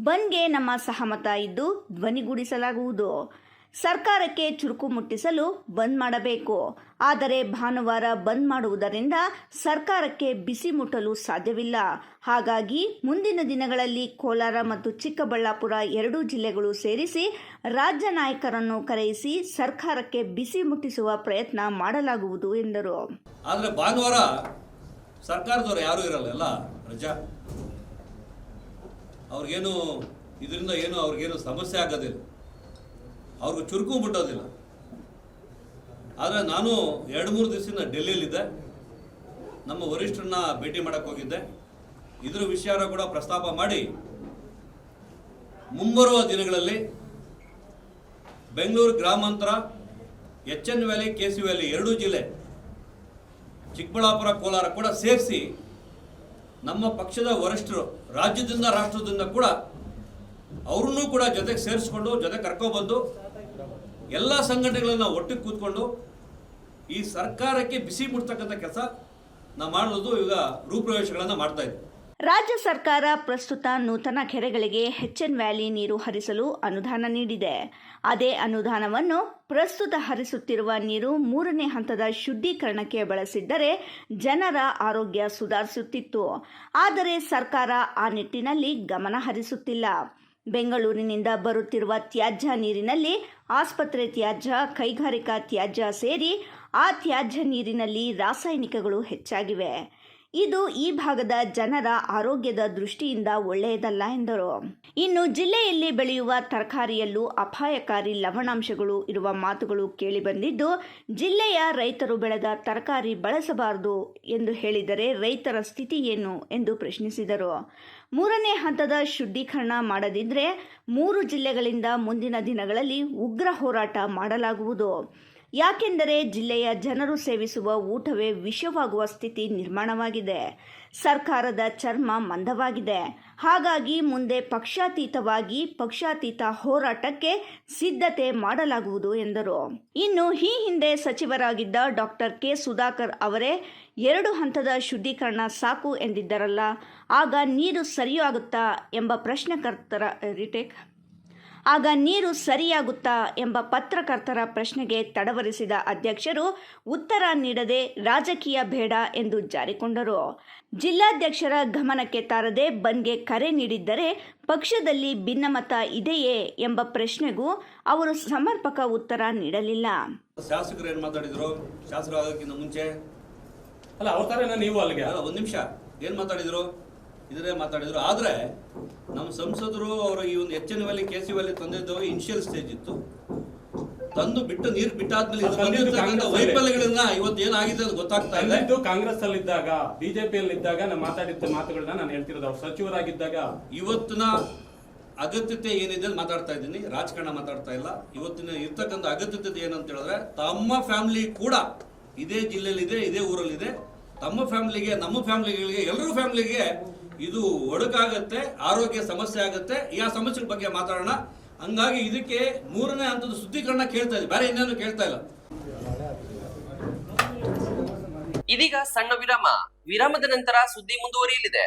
S2: ಬಂದ್ಗೆ ನಮ್ಮ ಸಹಮತ ಇದ್ದು ಧ್ವನಿಗೂಡಿಸಲಾಗುವುದು. ಸರ್ಕಾರಕ್ಕೆ ಚುರುಕು ಮುಟ್ಟಿಸಲು ಬಂದ್ ಮಾಡಬೇಕು. ಆದರೆ ಭಾನುವಾರ ಬಂದ್ ಮಾಡುವುದರಿಂದ ಸರ್ಕಾರಕ್ಕೆ ಬಿಸಿ ಮುಟ್ಟಲು ಸಾಧ್ಯವಿಲ್ಲ. ಹಾಗಾಗಿ ಮುಂದಿನ ದಿನಗಳಲ್ಲಿ ಕೋಲಾರ ಮತ್ತು ಚಿಕ್ಕಬಳ್ಳಾಪುರ ಎರಡೂ ಜಿಲ್ಲೆಗಳು ಸೇರಿಸಿ ರಾಜ್ಯ ನಾಯಕರನ್ನು ಕರೆಯಿಸಿ ಸರ್ಕಾರಕ್ಕೆ ಬಿಸಿ ಮುಟ್ಟಿಸುವ ಪ್ರಯತ್ನ ಮಾಡಲಾಗುವುದು ಎಂದರು.
S6: ಆದರೆ ಭಾನುವಾರ ಸರ್ಕಾರದವರು ಯಾರೂ ಇರಲ್ಲ, ಎಲ್ಲ ರಜಾ. ಅವ್ರಿಗೇನು ಇದರಿಂದ ಏನು ಅವ್ರಿಗೇನು ಸಮಸ್ಯೆ ಆಗೋದಿಲ್ಲ, ಅವ್ರಿಗೂ ಚುರುಕು ಮುಟ್ಟೋದಿಲ್ಲ. ಆದರೆ ನಾನು 2-3 ದಿವಸದಿಂದ ಡೆಲ್ಲಿಯಲ್ಲಿದ್ದೆ, ನಮ್ಮ ವರಿಷ್ಠರನ್ನ ಭೇಟಿ ಮಾಡೋಕ್ಕೆ ಹೋಗಿದ್ದೆ. ಇದರ ವಿಷಯ ಕೂಡ ಪ್ರಸ್ತಾಪ ಮಾಡಿ ಮುಂಬರುವ ದಿನಗಳಲ್ಲಿ ಬೆಂಗಳೂರು ಗ್ರಾಮಾಂತರ, ಎಚ್ಎನ್ ವ್ಯಾಲಿ, ಕೆಸಿ ವ್ಯಾಲಿ ಎರಡೂ ಜಿಲ್ಲೆ, ಚಿಕ್ಕಬಳ್ಳಾಪುರ, ಕೋಲಾರ ಕೂಡ ಸೇರಿಸಿ ನಮ್ಮ ಪಕ್ಷದ ವರಿಷ್ಠರು ರಾಜ್ಯದಿಂದ ರಾಷ್ಟ್ರದಿಂದ ಕೂಡ ಅವ್ರನ್ನೂ ಕೂಡ ಜೊತೆಗೆ ಸೇರಿಸ್ಕೊಂಡು ಜೊತೆ ಕರ್ಕೊಬಂದು ಎಲ್ಲ ಸಂಘಟನೆಗಳನ್ನ ಒಟ್ಟಿಗೆ ಕೂತ್ಕೊಂಡು ಈ ಸರ್ಕಾರಕ್ಕೆ ಬಿಸಿ ಮುಟ್ತಕ್ಕಂಥ ಕೆಲಸ ನಾವು ಮಾಡೋದು ಈಗ ರೂಪುರೇಷೆಗಳನ್ನು ಮಾಡ್ತಾ ಇದ್ದೀವಿ.
S2: ರಾಜ್ಯ ಸರ್ಕಾರ ಪ್ರಸ್ತುತ ನೂತನ ಕೆರೆಗಳಿಗೆ ಎಚ್ಎನ್ ವ್ಯಾಲಿ ನೀರು ಹರಿಸಲು ಅನುದಾನ ನೀಡಿದೆ. ಅದೇ ಅನುದಾನವನ್ನು ಪ್ರಸ್ತುತ ಹರಿಸುತ್ತಿರುವ ನೀರು 3ನೇ ಹಂತದ ಶುದ್ಧೀಕರಣಕ್ಕೆ ಬಳಸಿದ್ದರೆ ಜನರ ಆರೋಗ್ಯ ಸುಧಾರಿಸುತ್ತಿತ್ತು. ಆದರೆ ಸರ್ಕಾರ ಆ ನಿಟ್ಟಿನಲ್ಲಿ ಗಮನ ಹರಿಸುತ್ತಿಲ್ಲ. ಬೆಂಗಳೂರಿನಿಂದ ಬರುತ್ತಿರುವ ತ್ಯಾಜ್ಯ ನೀರಿನಲ್ಲಿ ಆಸ್ಪತ್ರೆ ತ್ಯಾಜ್ಯ, ಕೈಗಾರಿಕಾ ತ್ಯಾಜ್ಯ ಸೇರಿ ಆ ತ್ಯಾಜ್ಯ ನೀರಿನಲ್ಲಿ ರಾಸಾಯನಿಕಗಳು ಹೆಚ್ಚಾಗಿವೆ. ಇದು ಈ ಭಾಗದ ಜನರ ಆರೋಗ್ಯದ ದೃಷ್ಟಿಯಿಂದ ಒಳ್ಳೆಯದಲ್ಲ ಎಂದರು. ಇನ್ನು ಜಿಲ್ಲೆಯಲ್ಲಿ ಬೆಳೆಯುವ ತರಕಾರಿಯಲ್ಲೂ ಅಪಾಯಕಾರಿ ಲವಣಾಂಶಗಳು ಇರುವ ಮಾತುಗಳು ಕೇಳಿಬಂದಿದ್ದು, ಜಿಲ್ಲೆಯ ರೈತರು ಬೆಳೆದ ತರಕಾರಿ ಬಳಸಬಾರದು ಎಂದು ಹೇಳಿದರೆ ರೈತರ ಸ್ಥಿತಿ ಏನು ಎಂದು ಪ್ರಶ್ನಿಸಿದರು. 3ನೇ ಹಂತದ ಶುದ್ಧೀಕರಣ ಮಾಡದಿದ್ದರೆ 3 ಜಿಲ್ಲೆಗಳಿಂದ ಮುಂದಿನ ದಿನಗಳಲ್ಲಿ ಉಗ್ರ ಹೋರಾಟ ಮಾಡಲಾಗುವುದು. ಯಾಕೆಂದರೆ ಜಿಲ್ಲೆಯ ಜನರು ಸೇವಿಸುವ ಊಟವೇ ವಿಷವಾಗುವ ಸ್ಥಿತಿ ನಿರ್ಮಾಣವಾಗಿದೆ. ಸರ್ಕಾರದ ಚರ್ಮ ಮಂದವಾಗಿದೆ. ಹಾಗಾಗಿ ಮುಂದೆ ಪಕ್ಷಾತೀತ ಹೋರಾಟಕ್ಕೆ ಸಿದ್ಧತೆ ಮಾಡಲಾಗುವುದು ಎಂದರು. ಇನ್ನು ಈ ಹಿಂದೆ ಸಚಿವರಾಗಿದ್ದ ಡಾಕ್ಟರ್ ಕೆ ಸುಧಾಕರ್ ಅವರೇ 2 ಹಂತದ ಶುದ್ಧೀಕರಣ ಸಾಕು ಎಂದಿದ್ದರಲ್ಲ, ಆಗ ನೀರು ಸರಿಯಾಗುತ್ತಾ ಎಂಬ ಪ್ರಶ್ನೆಕರ್ತರ ರಿಟೇಕ್ ಆಗ ನೀರು ಸರಿಯಾಗುತ್ತಾ ಎಂಬ ಪತ್ರಕರ್ತರ ಪ್ರಶ್ನೆಗೆ ತಡವರಿಸಿದ ಅಧ್ಯಕ್ಷರು ಉತ್ತರ ನೀಡದೆ ರಾಜಕೀಯ ಬೇಡ ಎಂದು ಜಾರಿಕೊಂಡರು. ಜಿಲ್ಲಾಧ್ಯಕ್ಷರ ಗಮನಕ್ಕೆ ತಾರದೆ ಬಂದ್ಗೆ ಕರೆ ನೀಡಿದ್ದರೆ ಪಕ್ಷದಲ್ಲಿ ಭಿನ್ನಮತ ಇದೆಯೇ ಎಂಬ ಪ್ರಶ್ನೆಗೂ ಅವರು ಸಮರ್ಪಕ ಉತ್ತರ ನೀಡಲಿಲ್ಲ.
S6: ಶಾಸಕರು ಏನು ಮಾತಾಡಿದ್ರು? ಶಾಸಕರು ಆಗೋಕ್ಕಿಂತ ಮುಂಚೆ
S5: ಅಲ್ಲ ಅವ್ರ ತರ ನೀವು ಅಲ್ಲಿಗೆ
S6: ಒಂದು ನಿಮಿಷ ಏನು ಮಾತಾಡಿದ್ರು? ಇದನ್ನೇ ಮಾತಾಡಿದ್ರು. ಆದರೆ ನಮ್ಮ ಸಂಸದರು ಅವರು ಈ ಒಂದು H N valley KC valley ತಂದಿದ್ದು ಇನಿಷಿಯಲ್ ಸ್ಟೇಜ್ ಇತ್ತು. ತಂದು ಬಿಟ್ಟು ನೀರು ಬಿಟ್ಟಾದ್ಮೇಲೆ ವೈಫಲ್ಯಗಳನ್ನ ಇವತ್ತು ಏನಾಗಿದೆ ಅಂತ ಗೊತ್ತಾಗ್ತಾ ಇದೆ.
S5: ಕಾಂಗ್ರೆಸ್ ಅಲ್ಲಿ ಇದ್ದಾಗ ಬಿಜೆಪಿಯಲ್ಲಿ ಇದ್ದಾಗ ನಾನು ಮಾತಾಡಿದ್ದ ಮಾತುಗಳನ್ನ ನಾನು ಹೇಳ್ತಿರೋದು. ಅವ್ರು ಸಚಿವರಾಗಿದ್ದಾಗ
S6: ಇವತ್ತಿನ ಅಗತ್ಯತೆ ಏನಿದೆ ಅಂತ ಮಾತಾಡ್ತಾ ಇದ್ದೀನಿ, ರಾಜಕಾರಣ ಮಾತಾಡ್ತಾ ಇಲ್ಲ. ಇವತ್ತಿನ ಇರ್ತಕ್ಕಂಥ ಅಗತ್ಯತೆ ಏನಂತ ಹೇಳಿದ್ರೆ ತಮ್ಮ ಫ್ಯಾಮಿಲಿ ಕೂಡ ಇದೇ ಜಿಲ್ಲೆಯಲ್ಲಿದೆ, ಇದೇ ಊರಲ್ಲಿದೆ. ತಮ್ಮ ಫ್ಯಾಮಿಲಿಗೆ, ನಮ್ಮ ಫ್ಯಾಮಿಲಿಗಳಿಗೆ, ಎಲ್ಲರೂ ಫ್ಯಾಮಿಲಿಗೆ ಇದು ಒಡಕಾಗತ್ತೆ, ಆರೋಗ್ಯ ಸಮಸ್ಯೆ ಆಗುತ್ತೆ. ಈ ಸಮಸ್ಯೆ ಬಗ್ಗೆ ಮಾತಾಡೋಣ. ಹಂಗಾಗಿ ಇದಕ್ಕೆ 3ನೇ ಹಂತದ ಶುದ್ಧೀಕರಣ ಕೇಳ್ತಾ ಇದೆ, ಬೇರೆ ಇನ್ನೇನು ಕೇಳ್ತಾ ಇಲ್ಲ.
S1: ಇದೀಗ ಸಣ್ಣ ವಿರಾಮ. ವಿರಾಮದ ನಂತರ ಸುದ್ದಿ ಮುಂದುವರಿಯಲಿದೆ.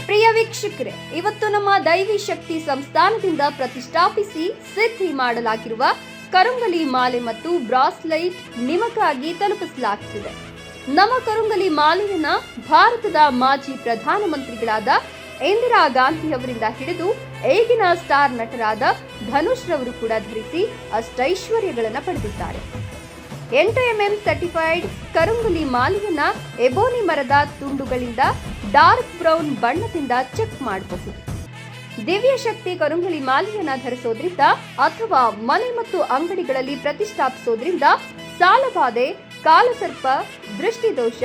S7: ಪ್ರಿಯ ವೀಕ್ಷಕರೇ, ಇವತ್ತು ನಮ್ಮ ದೈವಿ ಶಕ್ತಿ ಸಂಸ್ಥಾನದಿಂದ ಪ್ರತಿಷ್ಠಾಪಿಸಿ ಸಿದ್ಧಿ ಮಾಡಲಾಗಿರುವ ಕರುಂಗಲಿ ಮಾಲೆ ಮತ್ತು ಬ್ರಾಸ್ಲೈಟ್ ನಿಮಗಾಗಿ ತಲುಪಿಸಲಾಗುತ್ತಿದೆ. ನಮ್ಮ ಕರುಂಗಲಿ ಮಾಲೆಯನ್ನ ಭಾರತದ ಮಾಜಿ ಪ್ರಧಾನಮಂತ್ರಿಗಳಾದ ಇಂದಿರಾ ಗಾಂಧಿ ಅವರಿಂದ ಹಿಡಿದು ಈಗಿನ ಸ್ಟಾರ್ ನಟರಾದ ಧನುಷ್ ರವರು ಕೂಡ ಧರಿಸಿ ಅಷ್ಟೈಶ್ವರ್ಯಗಳನ್ನು ಪಡೆದಿದ್ದಾರೆ. 8 mm ಸರ್ಟಿಫೈಡ್ ಕರುಂಗಲಿ ಮಾಲೆಯನ್ನ ಎಬೋನಿ ಮರದ ತುಂಡುಗಳಿಂದ ಡಾರ್ಕ್ ಬ್ರೌನ್ ಬಣ್ಣದಿಂದ ಚೆಕ್ ಮಾಡಬಹುದು. ದಿವ್ಯ ಶಕ್ತಿ ಕರುಂಗಲಿ ಮಾಲೆಯನ್ನ ಧರಿಸೋದ್ರಿಂದ ಅಥವಾ ಮನೆ ಮತ್ತು ಅಂಗಡಿಗಳಲ್ಲಿ ಪ್ರತಿಷ್ಠಾಪಿಸೋದ್ರಿಂದ ಸಾಲಬಾಧೆ, ಕಾಲಸರ್ಪ, ದೃಷ್ಟಿದೋಷ,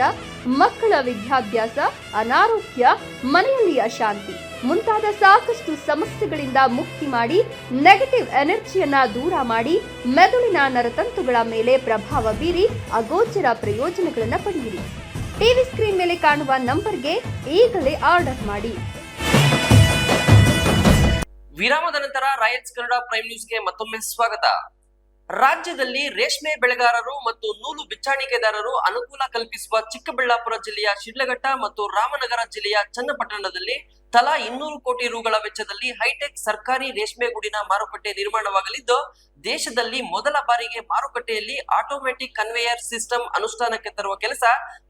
S7: ಮಕ್ಕಳ ವಿದ್ಯಾಭ್ಯಾಸ, ಅನಾರೋಗ್ಯ, ಮನೆಯಲ್ಲಿ ಅಶಾಂತಿ ಮುಂತಾದ ಸಾಕಷ್ಟು ಸಮಸ್ಯೆಗಳಿಂದ ಮುಕ್ತಿ ಮಾಡಿ ನೆಗೆಟಿವ್ ಎನರ್ಜಿಯನ್ನ ದೂರ ಮಾಡಿ ಮೆದುಳಿನ ನರತಂತುಗಳ ಮೇಲೆ ಪ್ರಭಾವ ಬೀರಿ ಅಗೋಚರ ಪ್ರಯೋಜನಗಳನ್ನು ಪಡೆಯಿರಿ. ಟಿವಿ ಸ್ಕ್ರೀನ್ ಮೇಲೆ ಕಾಣುವ ನಂಬರ್ಗೆ ಈಗಲೇ ಆರ್ಡರ್ ಮಾಡಿ.
S1: ವಿರಾಮದ ನಂತರ ರಾಯಲ್ಸ್ ಕನ್ನಡ ಪ್ರೈಮ್ ನ್ಯೂಸ್ಗೆ ಮತ್ತೊಮ್ಮೆ ಸ್ವಾಗತ. ರಾಜ್ಯದಲ್ಲಿ ರೇಷ್ಮೆ ಬೆಳೆಗಾರರು ಮತ್ತು ನೂಲು ಬಿಚ್ಚಾಣಿಕೆದಾರರು ಅನುಕೂಲ ಕಲ್ಪಿಸುವ ಚಿಕ್ಕಬಳ್ಳಾಪುರ ಜಿಲ್ಲೆಯ ಶಿಡ್ಲಘಟ್ಟ ಮತ್ತು ರಾಮನಗರ ಜಿಲ್ಲೆಯ ಚನ್ನಪಟ್ಟಣದಲ್ಲಿ ತಲಾ 200 ಕೋಟಿ ರುಗಳ ವೆಚ್ಚದಲ್ಲಿ ಹೈಟೆಕ್ ಸರ್ಕಾರಿ ರೇಷ್ಮೆ ಗೂಡಿನ ಮಾರುಕಟ್ಟೆ ನಿರ್ಮಾಣವಾಗಲಿದ್ದು, ದೇಶದಲ್ಲಿ ಮೊದಲ ಬಾರಿಗೆ ಮಾರುಕಟ್ಟೆಯಲ್ಲಿ ಆಟೋಮ್ಯಾಟಿಕ್ ಕನ್ವೇಯರ್ ಸಿಸ್ಟಮ್ ಅನುಷ್ಠಾನಕ್ಕೆ ತರುವ ಕೆಲಸ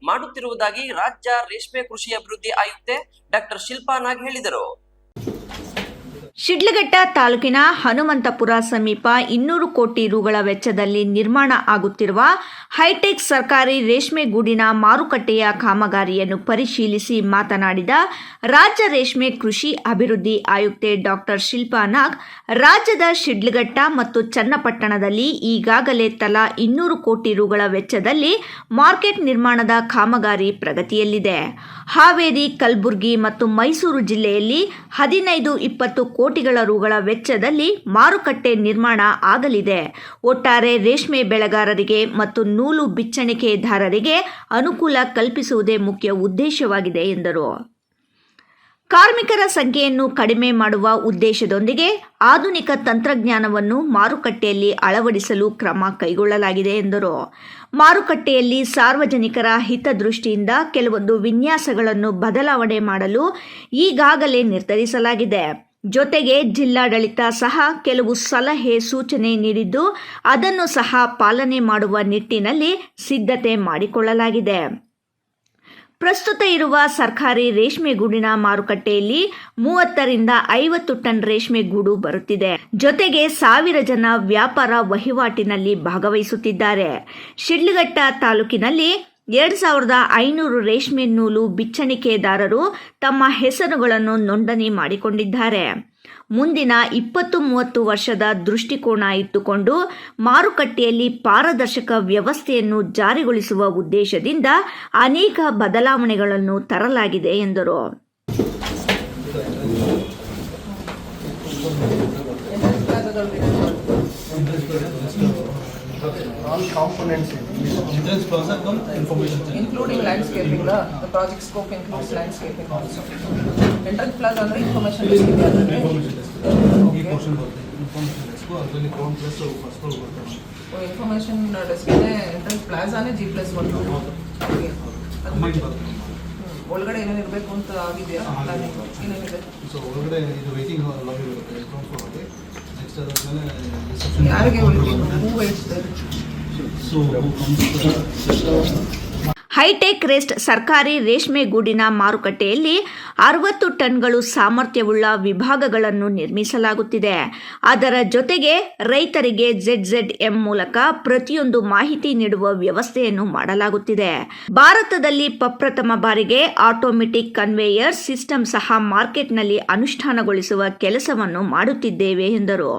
S1: ಮಾಡುತ್ತಿರುವುದಾಗಿ ರಾಜ್ಯ ರೇಷ್ಮೆ ಕೃಷಿ ಅಭಿವೃದ್ಧಿ ಆಯುಕ್ತೆ ಡಾಕ್ಟರ್ ಶಿಲ್ಪಾ ನಾಗ್ ಹೇಳಿದರು.
S2: ಶಿಡ್ಲಘಟ್ಟ ತಾಲೂಕಿನ ಹನುಮಂತಪುರ ಸಮೀಪ 200 ಕೋಟಿ ರುಗಳ ವೆಚ್ಚದಲ್ಲಿ ನಿರ್ಮಾಣ ಆಗುತ್ತಿರುವ ಹೈಟೆಕ್ ಸರ್ಕಾರಿ ರೇಷ್ಮೆ ಗೂಡಿನ ಮಾರುಕಟ್ಟೆಯ ಕಾಮಗಾರಿಯನ್ನು ಪರಿಶೀಲಿಸಿ ಮಾತನಾಡಿದ ರಾಜ್ಯ ರೇಷ್ಮೆ ಕೃಷಿ ಅಭಿವೃದ್ಧಿ ಆಯುಕ್ತೆ ಡಾಕ್ಟರ್ ಶಿಲ್ಪಾ ನಾಗ್, ರಾಜ್ಯದ ಶಿಡ್ಲಘಟ್ಟ ಮತ್ತು ಚನ್ನಪಟ್ಟಣದಲ್ಲಿ ಈಗಾಗಲೇ ತಲಾ 200 ಕೋಟಿ ರುಗಳ ವೆಚ್ಚದಲ್ಲಿ ಮಾರ್ಕೆಟ್ ನಿರ್ಮಾಣದ ಕಾಮಗಾರಿ ಪ್ರಗತಿಯಲ್ಲಿದೆ. ಹಾವೇರಿ, ಕಲಬುರಗಿ ಮತ್ತು ಮೈಸೂರು ಜಿಲ್ಲೆಯಲ್ಲಿ 15-20 ಕೋಟಿಗಳ ರುಗಳ ವೆಚ್ಚದಲ್ಲಿ ಮಾರುಕಟ್ಟೆ ನಿರ್ಮಾಣ ಆಗಲಿದೆ. ಒಟ್ಟಾರೆ ರೇಷ್ಮೆ ಬೆಳೆಗಾರರಿಗೆ ಮತ್ತು ನೂಲು ಬಿಚ್ಚಣಿಕೆದಾರರಿಗೆ ಅನುಕೂಲ ಕಲ್ಪಿಸುವುದೇ ಮುಖ್ಯ ಉದ್ದೇಶವಾಗಿದೆ ಎಂದರು. ಕಾರ್ಮಿಕರ ಸಂಖ್ಯೆಯನ್ನು ಕಡಿಮೆ ಮಾಡುವ ಉದ್ದೇಶದೊಂದಿಗೆ ಆಧುನಿಕ ತಂತ್ರಜ್ಞಾನವನ್ನು ಮಾರುಕಟ್ಟೆಯಲ್ಲಿ ಅಳವಡಿಸಲು ಕ್ರಮ ಕೈಗೊಳ್ಳಲಾಗಿದೆ ಎಂದರು. ಮಾರುಕಟ್ಟೆಯಲ್ಲಿ ಸಾರ್ವಜನಿಕರ ಹಿತದೃಷ್ಟಿಯಿಂದ ಕೆಲವೊಂದು ವಿನ್ಯಾಸಗಳನ್ನು ಬದಲಾವಣೆ ಮಾಡಲು ಈಗಾಗಲೇ ನಿರ್ಧರಿಸಲಾಗಿದೆ. ಜೊತೆಗೆ ಜಿಲ್ಲಾಡಳಿತ ಸಹ ಕೆಲವು ಸಲಹೆ ಸೂಚನೆ ನೀಡಿದ್ದು, ಅದನ್ನು ಸಹ ಪಾಲನೆ ಮಾಡುವ ನಿಟ್ಟಿನಲ್ಲಿ ಸಿದ್ಧತೆ ಮಾಡಿಕೊಳ್ಳಲಾಗಿದೆ. ಪ್ರಸ್ತುತ ಇರುವ ಸರ್ಕಾರಿ ರೇಷ್ಮೆ ಗೂಡಿನ ಮಾರುಕಟ್ಟೆಯಲ್ಲಿ 30ರಿಂದ 50 ಟನ್ ರೇಷ್ಮೆ ಗೂಡು ಬರುತ್ತಿದೆ. ಜೊತೆಗೆ 1000 ಜನ ವ್ಯಾಪಾರ ವಹಿವಾಟಿನಲ್ಲಿ ಭಾಗವಹಿಸುತ್ತಿದ್ದಾರೆ. ಶಿಡ್ಲಘಟ್ಟ ತಾಲೂಕಿನಲ್ಲಿ 2500 ರೇಷ್ಮೆ ನೂಲು ಬಿಚ್ಚಣಿಕೆದಾರರು ತಮ್ಮ ಹೆಸರುಗಳನ್ನು ನೋಂದಣಿ ಮಾಡಿಕೊಂಡಿದ್ದಾರೆ. ಮುಂದಿನ 20-30 ವರ್ಷದ ದೃಷ್ಟಿಕೋನ ಇಟ್ಟುಕೊಂಡು ಮಾರುಕಟ್ಟೆಯಲ್ಲಿ ಪಾರದರ್ಶಕ ವ್ಯವಸ್ಥೆಯನ್ನು ಜಾರಿಗೊಳಿಸುವ ಉದ್ದೇಶದಿಂದ ಅನೇಕ ಬದಲಾವಣೆಗಳನ್ನು ತರಲಾಗಿದೆ ಎಂದರು.
S8: All components entrance plaza come information center.
S9: Including landscaping, the project scope includes landscaping also. Entrance plaza ಅಂದ್ರೆ information desk ಇದೆ ಅದರಲ್ಲಿ.
S8: ಈ portion ಬರುತ್ತೆ. information desk ಅದರಲ್ಲಿ ground plus first floor ಬರುತ್ತೆ.
S9: information desk ಇದೆ entrance plaza ನೇ G+1. Okay.
S8: combined ಬರುತ್ತೆ.
S9: ಒಳಗಡೆ ಏನೇನು ಇರಬೇಕು ಅಂತ ಆಗಿದೆಯಾ ಪ್ಲಾನಿಂಗ್? ಏನೇನಿದೆ?
S8: ಸೊ ಒಳಗಡೆ ಇದು ವೇಟಿಂಗ್ ಲಾಬಿ ಬರುತ್ತೆ, ಗ್ರೌಂಡ್ ಫ್ಲೋರ್ ಅಲ್ಲಿ. ನೆಕ್ಸ್ಟ್ ಅದಾದ್ಮೇಲೆ ರಿಸೆಪ್ಷನ್.
S9: ಯಾರಿಗೆ ಹೂವು ಇಡ್ತಾರೆ?
S8: ಸೊ
S2: ಹೈಟೆಕ್ ರೆಸ್ಟ್ ಸರ್ಕಾರಿ ರೇಷ್ಮೆ ಗೂಡಿನ ಮಾರುಕಟ್ಟೆಯಲ್ಲಿ 60 ಟನ್ಗಳು ಸಾಮರ್ಥ್ಯವುಳ್ಳ ವಿಭಾಗಗಳನ್ನು ನಿರ್ಮಿಸಲಾಗುತ್ತಿದೆ. ಅದರ ಜೊತೆಗೆ ರೈತರಿಗೆ ZZM ಮೂಲಕ ಪ್ರತಿಯೊಂದು ಮಾಹಿತಿ ನೀಡುವ ವ್ಯವಸ್ಥೆಯನ್ನು ಮಾಡಲಾಗುತ್ತಿದೆ. ಭಾರತದಲ್ಲಿ ಪ್ರಪ್ರಥಮ ಬಾರಿಗೆ ಆಟೋಮೆಟಿಕ್ ಕನ್ವೇಯರ್ ಸಿಸ್ಟಮ್ ಸಹ ಮಾರ್ಕೆಟ್ನಲ್ಲಿ ಅನುಷ್ಠಾನಗೊಳಿಸುವ ಕೆಲಸವನ್ನು ಮಾಡುತ್ತಿದ್ದೇವೆ ಎಂದರು.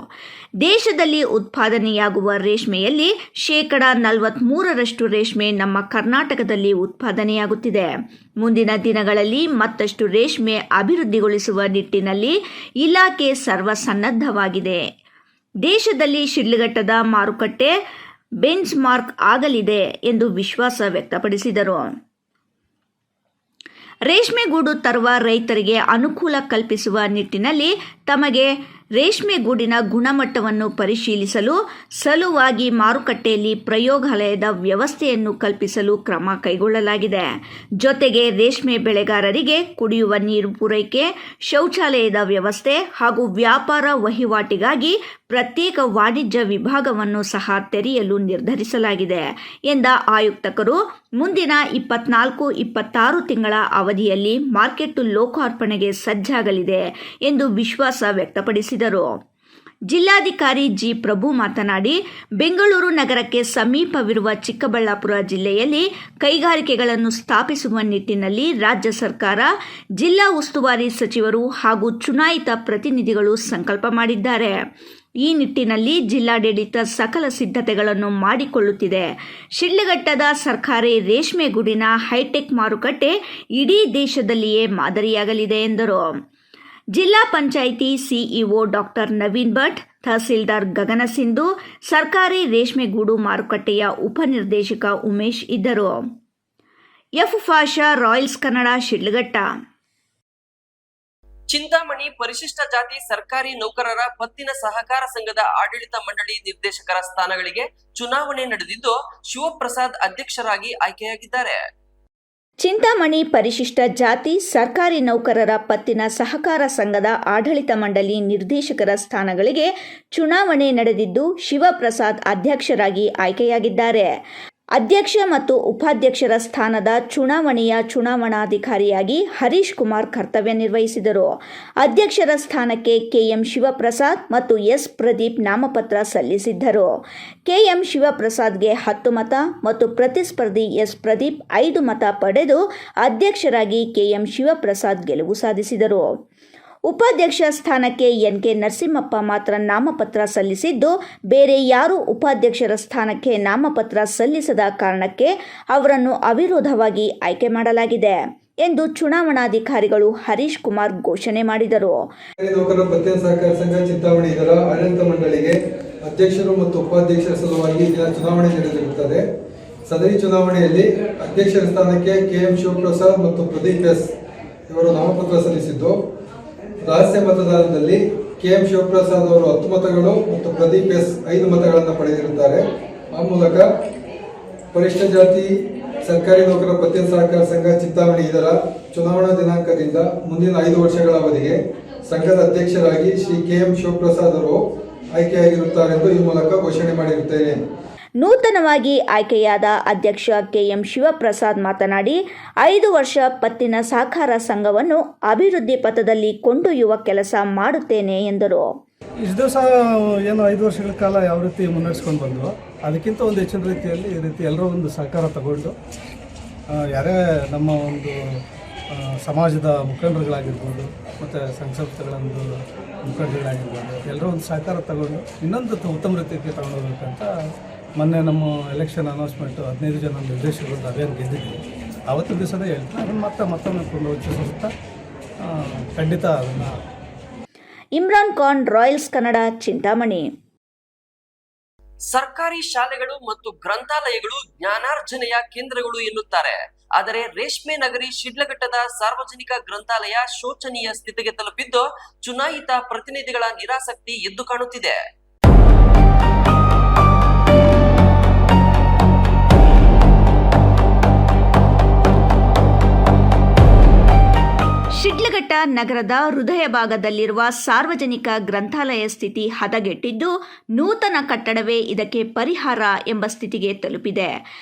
S2: ದೇಶದಲ್ಲಿ ಉತ್ಪಾದನೆಯಾಗುವ ರೇಷ್ಮೆಯಲ್ಲಿ 43% ರೇಷ್ಮೆ ನಮ್ಮ ಕರ್ನಾಟಕದಲ್ಲಿ ಉತ್ಪಾದನೆಯಾಗುತ್ತಿದೆ. ಮುಂದಿನ ದಿನಗಳಲ್ಲಿ ಮತ್ತಷ್ಟು ರೇಷ್ಮೆ ಅಭಿವೃದ್ಧಿಗೊಳಿಸುವ ನಿಟ್ಟಿನಲ್ಲಿ ಇಲಾಖೆ ಸರ್ವಸನ್ನದ್ಧವಾಗಿದೆ. ದೇಶದಲ್ಲಿ ಶಿಡ್ಲಘಟ್ಟದ ಮಾರುಕಟ್ಟೆ ಬೆಂಚ್ ಮಾರ್ಕ್ ಆಗಲಿದೆ ಎಂದು ವಿಶ್ವಾಸ ವ್ಯಕ್ತಪಡಿಸಿದರು. ರೇಷ್ಮೆಗೂಡು ತರುವ ರೈತರಿಗೆ ಅನುಕೂಲ ಕಲ್ಪಿಸುವ ನಿಟ್ಟಿನಲ್ಲಿ ತಮಗೆ ರೇಷ್ಮೆಗೂಡಿನ ಗುಣಮಟ್ಟವನ್ನು ಪರಿಶೀಲಿಸಲು ಸಲುವಾಗಿ ಮಾರುಕಟ್ಟೆಯಲ್ಲಿ ಪ್ರಯೋಗಾಲಯದ ವ್ಯವಸ್ಥೆಯನ್ನು ಕಲ್ಪಿಸಲು ಕ್ರಮ ಕೈಗೊಳ್ಳಲಾಗಿದೆ. ಜೊತೆಗೆ ರೇಷ್ಮೆ ಬೆಳೆಗಾರರಿಗೆ ಕುಡಿಯುವ ನೀರು ಪೂರೈಕೆ, ಶೌಚಾಲಯದ ವ್ಯವಸ್ಥೆ ಹಾಗೂ ವ್ಯಾಪಾರ ವಹಿವಾಟಿಗಾಗಿ ಪ್ರತ್ಯೇಕ ವಾಣಿಜ್ಯ ವಿಭಾಗವನ್ನು ಸಹ ತೆರೆಯಲು ನಿರ್ಧರಿಸಲಾಗಿದೆ ಎಂದ ಆಯುಕ್ತರು, ಮುಂದಿನ 24-26 ತಿಂಗಳ ಅವಧಿಯಲ್ಲಿ ಮಾರ್ಕೆಟ್ ಲೋಕಾರ್ಪಣೆಗೆ ಸಜ್ಜಾಗಲಿದೆ ಎಂದು ವಿಶ್ವಾಸ ವ್ಯಕ್ತಪಡಿಸಿದರು. ಜಿಲ್ಲಾಧಿಕಾರಿ ಜಿ. ಪ್ರಭು ಮಾತನಾಡಿ, ಬೆಂಗಳೂರು ನಗರಕ್ಕೆ ಸಮೀಪವಿರುವ ಚಿಕ್ಕಬಳ್ಳಾಪುರ ಜಿಲ್ಲೆಯಲ್ಲಿ ಕೈಗಾರಿಕೆಗಳನ್ನು ಸ್ಥಾಪಿಸುವ ನಿಟ್ಟಿನಲ್ಲಿ ರಾಜ್ಯ ಸರ್ಕಾರ, ಜಿಲ್ಲಾ ಉಸ್ತುವಾರಿ ಸಚಿವರು ಹಾಗೂ ಚುನಾಯಿತ ಪ್ರತಿನಿಧಿಗಳು ಸಂಕಲ್ಪ ಮಾಡಿದ್ದಾರೆ. ಈ ನಿಟ್ಟಿನಲ್ಲಿ ಜಿಲ್ಲಾಡಳಿತ ಸಕಲ ಸಿದ್ಧತೆಗಳನ್ನು ಮಾಡಿಕೊಳ್ಳುತ್ತಿದೆ. ಶಿಡ್ಲಘಟ್ಟದ ಸರ್ಕಾರಿ ರೇಷ್ಮೆಗೂಡಿನ ಹೈಟೆಕ್ ಮಾರುಕಟ್ಟೆ ಇಡೀ ದೇಶದಲ್ಲಿಯೇ ಮಾದರಿಯಾಗಲಿದೆ ಎಂದರು. ಜಿಲ್ಲಾ ಪಂಚಾಯಿತಿ ಸಿಇಒ ಡಾಕ್ಟರ್ ನವೀನ್ ಭಟ್, ತಹಸೀಲ್ದಾರ್ ಗಗನ ಸಿಂಧು, ಸರ್ಕಾರಿ ರೇಷ್ಮೆಗೂಡು ಮಾರುಕಟ್ಟೆಯ ಉಪನಿರ್ದೇಶಕ ಉಮೇಶ್ ಇದ್ದರು. F Pasha, Royals Kannada, Shidlaghatta.
S1: ಚಿಂತಾಮಣಿ ಪರಿಶಿಷ್ಟ ಜಾತಿ ಸರ್ಕಾರಿ ನೌಕರರ ಪತ್ತಿನ ಸಹಕಾರ ಸಂಘದ ಆಡಳಿತ ಮಂಡಳಿ ನಿರ್ದೇಶಕರ ಸ್ಥಾನಗಳಿಗೆ ಚುನಾವಣೆ ನಡೆದಿದ್ದು, ಶಿವಪ್ರಸಾದ್ ಅಧ್ಯಕ್ಷರಾಗಿ ಆಯ್ಕೆಯಾಗಿದ್ದಾರೆ.
S2: ಚಿಂತಾಮಣಿ ಪರಿಶಿಷ್ಟ ಜಾತಿ ಸರ್ಕಾರಿ ನೌಕರರ ಪತ್ತಿನ ಸಹಕಾರ ಸಂಘದ ಆಡಳಿತ ಮಂಡಳಿ ನಿರ್ದೇಶಕರ ಸ್ಥಾನಗಳಿಗೆ ಚುನಾವಣೆ ನಡೆದಿದ್ದು, ಶಿವಪ್ರಸಾದ್ ಅಧ್ಯಕ್ಷರಾಗಿ ಆಯ್ಕೆಯಾಗಿದ್ದಾರೆ. ಅಧ್ಯಕ್ಷ ಮತ್ತು ಉಪಾಧ್ಯಕ್ಷರ ಸ್ಥಾನದ ಚುನಾವಣೆಯ ಚುನಾವಣಾಧಿಕಾರಿಯಾಗಿ ಹರೀಶ್ ಕುಮಾರ್ ಕರ್ತವ್ಯ ನಿರ್ವಹಿಸಿದರು. ಅಧ್ಯಕ್ಷರ ಸ್ಥಾನಕ್ಕೆ ಕೆಎಂ ಶಿವಪ್ರಸಾದ್ ಮತ್ತು ಎಸ್ ಪ್ರದೀಪ್ ನಾಮಪತ್ರ ಸಲ್ಲಿಸಿದ್ದರು. ಕೆಎಂ ಶಿವಪ್ರಸಾದ್ಗೆ 10 ಮತ ಮತ್ತು ಪ್ರತಿಸ್ಪರ್ಧಿ ಎಸ್ ಪ್ರದೀಪ್ 5 ಮತ ಪಡೆದು ಅಧ್ಯಕ್ಷರಾಗಿ ಕೆಎಂ ಶಿವಪ್ರಸಾದ್ ಗೆಲುವು ಸಾಧಿಸಿದರು. ಉಪಾಧ್ಯಕ್ಷ ಸ್ಥಾನಕ್ಕೆ ಎನ್ಕೆ ನರಸಿಂಹಪ್ಪ ಮಾತ್ರ ನಾಮಪತ್ರ ಸಲ್ಲಿಸಿದ್ದು, ಬೇರೆ ಯಾರೂ ಉಪಾಧ್ಯಕ್ಷರ ಸ್ಥಾನಕ್ಕೆ ನಾಮಪತ್ರ ಸಲ್ಲಿಸದ ಕಾರಣಕ್ಕೆ ಅವರನ್ನು ಅವಿರೋಧವಾಗಿ ಆಯ್ಕೆ ಮಾಡಲಾಗಿದೆ ಎಂದು ಚುನಾವಣಾಧಿಕಾರಿಗಳು ಹರೀಶ್ ಕುಮಾರ್ ಘೋಷಣೆ ಮಾಡಿದರು.
S10: ನೌಕರರ ಪತ್ತಿನ ಸಹಕಾರ ಸಂಘ ಚಿಂತಾಮಣಿ ಇದರ ಆಡಳಿತ ಮಂಡಳಿಗೆ ಅಧ್ಯಕ್ಷರು ಮತ್ತು ಉಪಾಧ್ಯಕ್ಷರ ಸಲುವಾಗಿ ಚುನಾವಣೆ ನಡೆದಿರುತ್ತದೆ. ಸದರಿ ಚುನಾವಣೆಯಲ್ಲಿ ಅಧ್ಯಕ್ಷರ ಸ್ಥಾನಕ್ಕೆ ಕೆಎಂ ಶಿವಪ್ರಸಾದ್ ಮತ್ತು ಪ್ರದೀಪ್ ಎಸ್ ಇವರು ನಾಮಪತ್ರ ಸಲ್ಲಿಸಿದ್ದು, ರಹಸ್ಯ ಮತದಾನದಲ್ಲಿ ಕೆಎಂ ಶಿವಪ್ರಸಾದ್ ಅವರು 10 ಮತಗಳು ಮತ್ತು ಪ್ರದೀಪ್ ಎಸ್ 5 ಮತಗಳನ್ನು ಪಡೆದಿರುತ್ತಾರೆ. ಆ ಮೂಲಕ ಪರಿಶಿಷ್ಟ ಜಾತಿ ಸರ್ಕಾರಿ ನೌಕರರ ಪತ್ತಿನ ಸಹಕಾರ ಸಂಘ ಚಿಂತಾಮಣಿ ಇದರ ಚುನಾವಣಾ ದಿನಾಂಕದಿಂದ ಮುಂದಿನ 5 ವರ್ಷಗಳ ಅವಧಿಗೆ ಸಂಘದ ಅಧ್ಯಕ್ಷರಾಗಿ ಶ್ರೀ ಕೆಎಂ ಶಿವಪ್ರಸಾದ್ ಅವರು ಆಯ್ಕೆಯಾಗಿರುತ್ತಾರೆಂದು ಈ ಮೂಲಕ ಘೋಷಣೆ ಮಾಡಿರುತ್ತೇನೆ.
S2: ನೂತನವಾಗಿ ಆಯ್ಕೆಯಾದ ಅಧ್ಯಕ್ಷ ಕೆಎಂ ಶಿವಪ್ರಸಾದ್ ಮಾತನಾಡಿ, 5 ವರ್ಷ ಪತ್ತಿನ ಸಹಕಾರ ಸಂಘವನ್ನು ಅಭಿವೃದ್ಧಿ ಪಥದಲ್ಲಿ ಕೊಂಡೊಯ್ಯುವ ಕೆಲಸ ಮಾಡುತ್ತೇನೆ ಎಂದರು.
S8: ಇಷ್ಟು ದಿವಸ ಏನು 5 ವರ್ಷಗಳ ಕಾಲ ಯಾವ ರೀತಿ ಮುನ್ನಡೆಸ್ಕೊಂಡು ಬಂದವು, ಅದಕ್ಕಿಂತ ಒಂದು ಹೆಚ್ಚಿನ ರೀತಿಯಲ್ಲಿ ಈ ರೀತಿ ಎಲ್ಲರೂ ಒಂದು ಸಹಕಾರ ತಗೊಂಡು, ಯಾರೇ ನಮ್ಮ ಒಂದು ಸಮಾಜದ ಮುಖಂಡರುಗಳಾಗಿರ್ಬೋದು ಮತ್ತು ಸಂಸ್ಥೆಗಳ ಒಂದು ಮುಖಂಡರುಗಳಾಗಿರ್ಬೋದು, ಎಲ್ಲರೂ ಒಂದು ಸಹಕಾರ ತಗೊಂಡು ಇನ್ನೊಂದು ಉತ್ತಮ ರೀತಿಗೆ ತಗೊಂಡೋಗ್ಬೇಕಂತ ಮೊನ್ನೆ ನಮ್ಮ ಎಲೆಕ್ಷನ್ ಅನೌನ್ಸ್ಮೆಂಟು 15 ಜನ ನಿರ್ದೇಶಕರು ಅಭಿಯಾನ ಗೆದ್ದಿದ್ದೀವಿ. ಆವತ್ತು ದಿವಸನೇ ಹೇಳ್ತೀನಿ, ಅದನ್ನು ಮತ್ತೊಮ್ಮೆ ಪುನರುಚ್ಚರಿಸುತ್ತಾ ಖಂಡಿತ ಅದನ್ನು.
S2: ಇಮ್ರಾನ್ ಖಾನ್, ರಾಯಲ್ಸ್ ಕನ್ನಡ, ಚಿಂತಾಮಣಿ.
S1: ಸರ್ಕಾರಿ ಶಾಲೆಗಳು ಮತ್ತು ಗ್ರಂಥಾಲಯಗಳು ಜ್ಞಾನಾರ್ಜನೆಯ ಕೇಂದ್ರಗಳು ಎನ್ನುತ್ತಾರೆ. ಆದರೆ ರೇಷ್ಮೆ ನಗರಿ ಶಿಡ್ಲಘಟ್ಟದ ಸಾರ್ವಜನಿಕ ಗ್ರಂಥಾಲಯ ಶೋಚನೀಯ ಸ್ಥಿತಿಗೆ ತಲುಪಿದ್ದು, ಚುನಾಯಿತ ಪ್ರತಿನಿಧಿಗಳ ನಿರಾಸಕ್ತಿ ಎದ್ದು ಕಾಣುತ್ತಿದೆ.
S2: ನಗರದ ಹೃದಯ ಭಾಗದಲ್ಲಿರುವ ಸಾರ್ವಜನಿಕ ಗ್ರಂಥಾಲಯ ಸ್ಥಿತಿ ಹದಗೆಟ್ಟಿದ್ದು, ನೂತನ ಕಟ್ಟಡವೇ ಇದಕ್ಕೆ ಪರಿಹಾರ ಎಂಬ ಸ್ಥಿತಿಗೆ ತಲುಪಿದೆ.